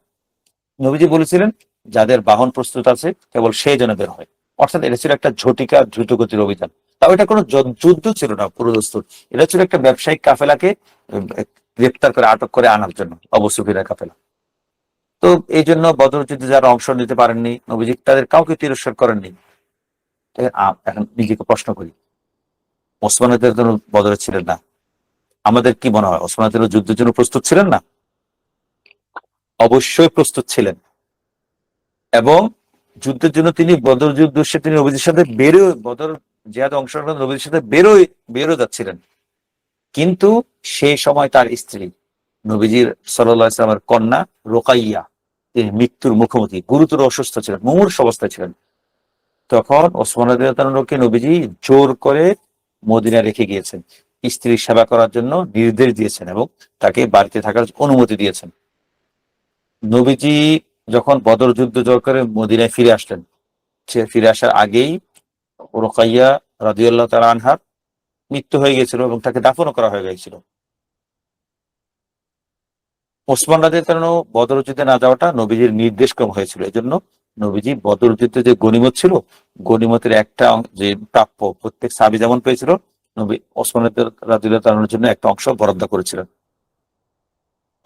নবীজি বলেছিলেন যাদের বাহন প্রস্তুত আছে কেবল সেই যেন বের হয়। অর্থাৎ এটা ছিল একটা ঝটিকা দ্রুতগতির অভিযান। তাও এটা কোনো যুদ্ধ ছিল না পুরো দস্তুর, এটা ছিল একটা ব্যবসায়িক কাফেলাকে গ্রেপ্তার করে আটক করে আনার জন্য, আবু সুফিয়ানের কাফেলা। তো এই জন্য বদর যুদ্ধে যারা অংশ নিতে পারেননি, নবীজি তাদের কাউকে তিরস্কার করেননি। এখন নিজেকে প্রশ্ন করি, ওসমান রাদিয়াল্লাহু বদরে ছিলেন না, আমাদের কি মনে হয় ওসমান রাদিয়াল্লাহু যুদ্ধের জন্য প্রস্তুত ছিলেন না? অবশ্যই প্রস্তুত ছিলেন। এবং যুদ্ধের জন্য তিনি বদর যুদ্ধ তিনি নবীজির সাথে বদর জিহাদে অংশগ্রহণ নবীজির সাথে বেরো যাচ্ছিলেন। কিন্তু সেই সময় তার স্ত্রী নবীজির সাল্লাল্লাহু আলাইহি ওয়াসাল্লামের কন্যা রোকাইয়া, তিনি মৃত্যুর মুখোমুখি, গুরুতর অসুস্থ ছিলেন, মুমূর্ষ অবস্থায় ছিলেন। তখন ওসমান রাদিয়াল্লাহু তাআলাকে নবীজি জোর করে মদিনায় রেখে গিয়েছেন, স্ত্রীর সেবা করার জন্য নির্দেশ দিয়েছেন এবং তাকে বাড়িতে থাকার অনুমতি দিয়েছেন। নবীজি যখন বদর যুদ্ধ জয় করে মদিনায় ফিরে আসলেন, সে ফিরে আসার আগেই রোকাইয়া রাদিয়াল্লাহু তাআলা আনহার মৃত্যু হয়ে গেছিল এবং তাকে দাফনও করা হয়ে গেছিল। ওসমান রাদিয়াল্লাহু তাআলা বদর যুদ্ধে না যাওয়াটা নবীজির নির্দেশক্রম হয়েছিল। এজন্য নবীজি বদর যুদ্ধে যে গনিমত ছিল, গনিমতের একটা যে প্রাপ্য প্রত্যেক সাহাবী যেমন পেয়েছিল, নবী ওসমান রাদিয়াল্লাহু তাআলার জন্য একটা অংশ বরাদ্দ করেছিলেন।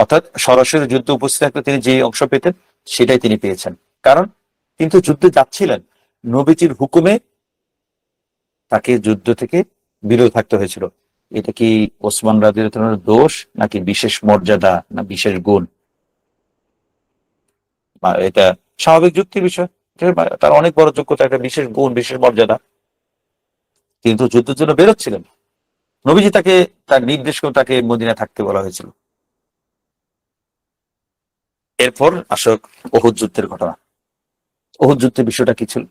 অর্থাৎ সরাসরি যুদ্ধে উপস্থিত থাকলে তিনি যে অংশ পেতেন সেটাই তিনি পেয়েছেন। কারণ তিনি তো যুদ্ধে যাচ্ছিলেন, নবীজির হুকুমে তাকে যুদ্ধ থেকে বিরত থাকতে হয়েছিল। এটা কি ওসমান রাদিয়াল্লাহু তাআলার দোষ, নাকি বিশেষ মর্যাদা, না বিশেষ গুণ? বা এটা স্বাভাবিক যুক্তির বিষয়, তার অনেক বড় যোগ্যতা, একটা বিশেষ গুণ, বিশেষ মর্যাদা। কিন্তু যুদ্ধের জন্য বেরোচ্ছিলেন, নবীজি তাকে তার নির্দেশ করে তাকে মদিনায় থাকতে বলা হয়েছিল। এরপর আসক উহুদ যুদ্ধের ঘটনা। উহুদ যুদ্ধের বিষয়টা কি ছিল,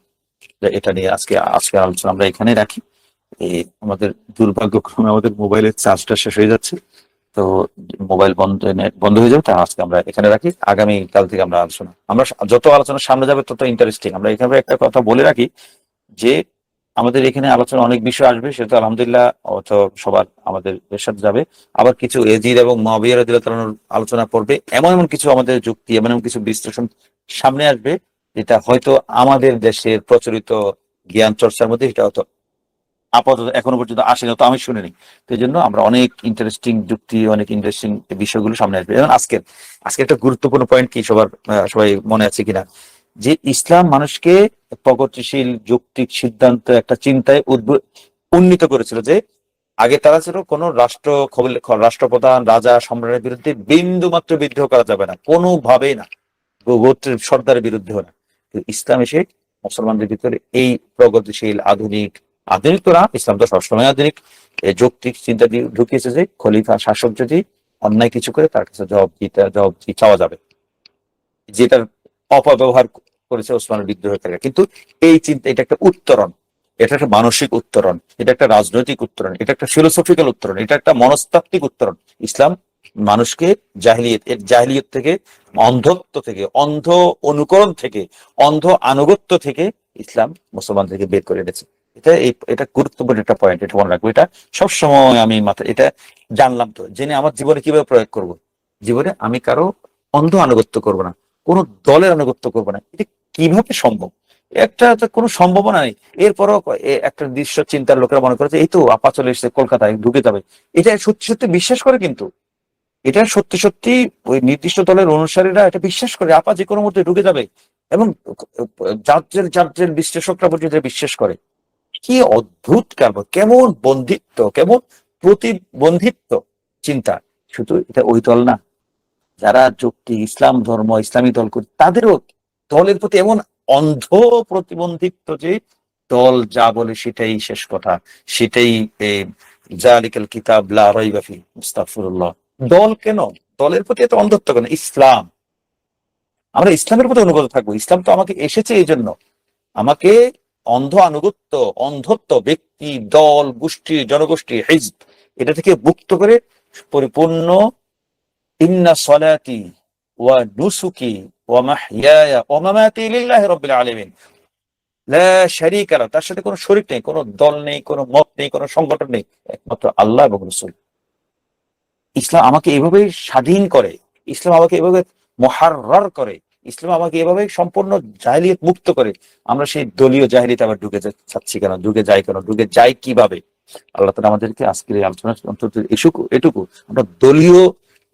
এটা নিয়ে আজকে আলোচনা আমরা এখানে রাখি। এই আমাদের দুর্ভাগ্যক্রমে আমাদের মোবাইলের চার্জটা শেষ হয়ে যাচ্ছে, তো মোবাইল বন্ধ, নেট বন্ধ হয়ে যাবে, তা আজকে আমরা এখানে রাখি। আগামী কাল থেকে আমরা যত আলোচনা সামনে যাবে তত ইন্টারেস্টিং। আমরা এখানে একটা কথা বলে রাখি যে আমাদের এখানে আলোচনা অনেক বিষয় আসবে, সেটা আলহামদুলিল্লাহ সবার আমাদের এর সাথে যাবে। আবার কিছু এজিদ এবং মুআবিয়া রাদিয়াল্লাহু তাআলার আলোচনা পড়বে, এমন এমন কিছু আমাদের যুক্তি, এমন এমন কিছু বিশ্লেষণ সামনে আসবে যেটা হয়তো আমাদের দেশের প্রচলিত জ্ঞান চর্চার মধ্যে এটা হয়তো আপাতত এখনো পর্যন্ত আসেনি, তো আমি শুনিনি। তো এই জন্য আমরা অনেক ইন্টারেস্টিং যুক্তি, অনেক ইন্টারেস্টিং বিষয়গুলো সামনে আসবে। যেমন আজকে একটা গুরুত্বপূর্ণ পয়েন্ট কি, সবাই মনে আছে কিনা, যে ইসলাম মানুষকে প্রগতিশীল যৌক্তিক সিদ্ধান্ত একটা চিন্তায় উন্নীত করেছিল, যে আগে তারা ছিল কোন রাষ্ট্রপ্রধান রাজা সম্রাটের বিরুদ্ধে বিন্দু মাত্র বিদ্রোহ করা যাবে না, কোনোভাবেই না, গোত্রের সর্দারের বিরুদ্ধে না। কিন্তু ইসলাম এসে মুসলমানদের ভিতরে এই প্রগতিশীল আধুনিক, আধুনিক তো না, ইসলাম তো সবসময় আধুনিক, এই যৌক্তিক চিন্তা দিয়ে ঢুকিয়েছে যে খলিফা শাসক যদি অন্যায় কিছু করে তার কাছে জবাব চাওয়া যাবে, যেটার অপব্যবহার করেছে ওসমানের বিদ্রোহের তালিকা। কিন্তু এই চিন্তা, এটা একটা উত্তরণ, এটা একটা মানসিক উত্তরণ, এটা একটা রাজনৈতিক উত্তরণ, এটা একটা ফিলোসফিক্যাল উত্তরণ, এটা একটা মনস্তাত্ত্বিক উত্তরণ। ইসলাম মানুষকে জাহিলিয়ত থেকে, অন্ধত্ব থেকে, অন্ধ অনুকরণ থেকে, অন্ধ আনুগত্য থেকে ইসলাম মুসলমানদেরকে বের করে এনেছে। এটা গুরুত্বপূর্ণ একটা পয়েন্ট, এটা মনে রাখবো। এটা সবসময় আমি মাথায়, এটা জানলাম তো, জেনে আমার জীবনে কিভাবে প্রয়োগ করব। জীবনে আমি কারো অন্ধ আনুগত্য করব না, কোন দলের আনুগত্য করবো না। এটা কিভাবে সম্ভব? একটা তো কোনো সম্ভাবনা নেই। এরপরও একটা দৃশ্য চিন্তার লোকেরা মনে করে যে এই তো আপা চলে এসেছে কলকাতায়, ঢুকে যাবে। এটা সত্যি সত্যি বিশ্বাস করে, কিন্তু এটা সত্যি সত্যি ওই নির্দিষ্ট দলের অনুসারীরা এটা বিশ্বাস করে আপা যে কোনো মুহূর্তে ঢুকে যাবে, এবং যার বিশ্লেষকরা পর্যন্ত বিশ্বাস করে। কি অদ্ভুত কারণ, কেমন বন্ধিত্ব, কেমন প্রতিবন্ধিত্ব চিন্তা! শুধু এটা ওই দল না, যারা যুক্তি ইসলাম ধর্ম ইসলামী দল করে তাদেরও দলের প্রতি এমন অন্ধ প্রতিবন্ধিত্ব যে দল যা বলে সেটাই শেষ কথা, সেটাই জালিকাল কিতাব লা রাইবা ফি, আস্তাগফিরুল্লাহ। দল কেন, দলের প্রতি এত অন্ধত্ব কেন? ইসলাম, আমরা ইসলামের প্রতি অনুগত থাকবো। ইসলাম তো আমাকে এসেছে এই জন্য, আমাকে অন্ধ আনুগত্য, অন্ধত্ব, ব্যক্তি, দল, গোষ্ঠী, জনগোষ্ঠী, হিজব, এটা থেকে মুক্ত করে পরিপূর্ণ ইন্না সলাতি ওয়া নুসুকি ওয়া মাহইয়ায়া ওয়া মামাতি লিল্লাহি রাব্বিল আলামিন লা শারীকা লাহু, তার সাথে কোনো শরীক নেই, কোনো দল নেই, কোনো মত নেই, কোনো সংগঠন নেই, একমাত্র আল্লাহ এবং রাসূল। ইসলাম আমাকে এভাবে স্বাধীন করে, ইসলাম আমাকে এভাবে মুহাররার করে, ইসলাম আমাকে এভাবে সম্পূর্ণ জাহিলিয়ত মুক্ত করে। আমরা সেই দলীয় জাহিলিয়তে আবার ঢুকে যাচ্ছি কেন, ঢুকে যাই কেন, ঢুকে যাই কিভাবে? আল্লাহ তাআলা আমাদেরকে আজকের এই আলোচনা অন্তত এটুকু আমরা দলীয়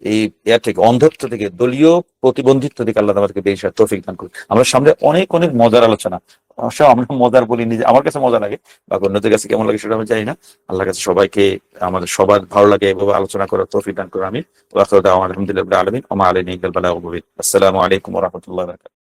এই থেকে, অন্ধত্ব থেকে, দলীয় প্রতিবন্ধিত্ব থেকে আল্লাহ আমাদেরকে বেশি তৌফিক দান করুন। আমরা সামনে অনেক অনেক মজার আলোচনা, অবশ্য আমরা মজার বলি, নিজে আমার কাছে মজা লাগে, বা অন্যদের কাছে কেমন লাগে সেটা আমি জানি না। আল্লাহ কাছে সবাইকে, আমাদের সবার ভালো লাগে এভাবে আলোচনা করার তৌফিক দান করুন। আমি আলহামদুলিল্লাহ আলমিন, ওমা আলাইনা ইল্লাল বালাগুল মুবিন। আসসালামু আলাইকুম ওয়া রাহমাতুল্লাহি ওয়া বারাকাতুহু।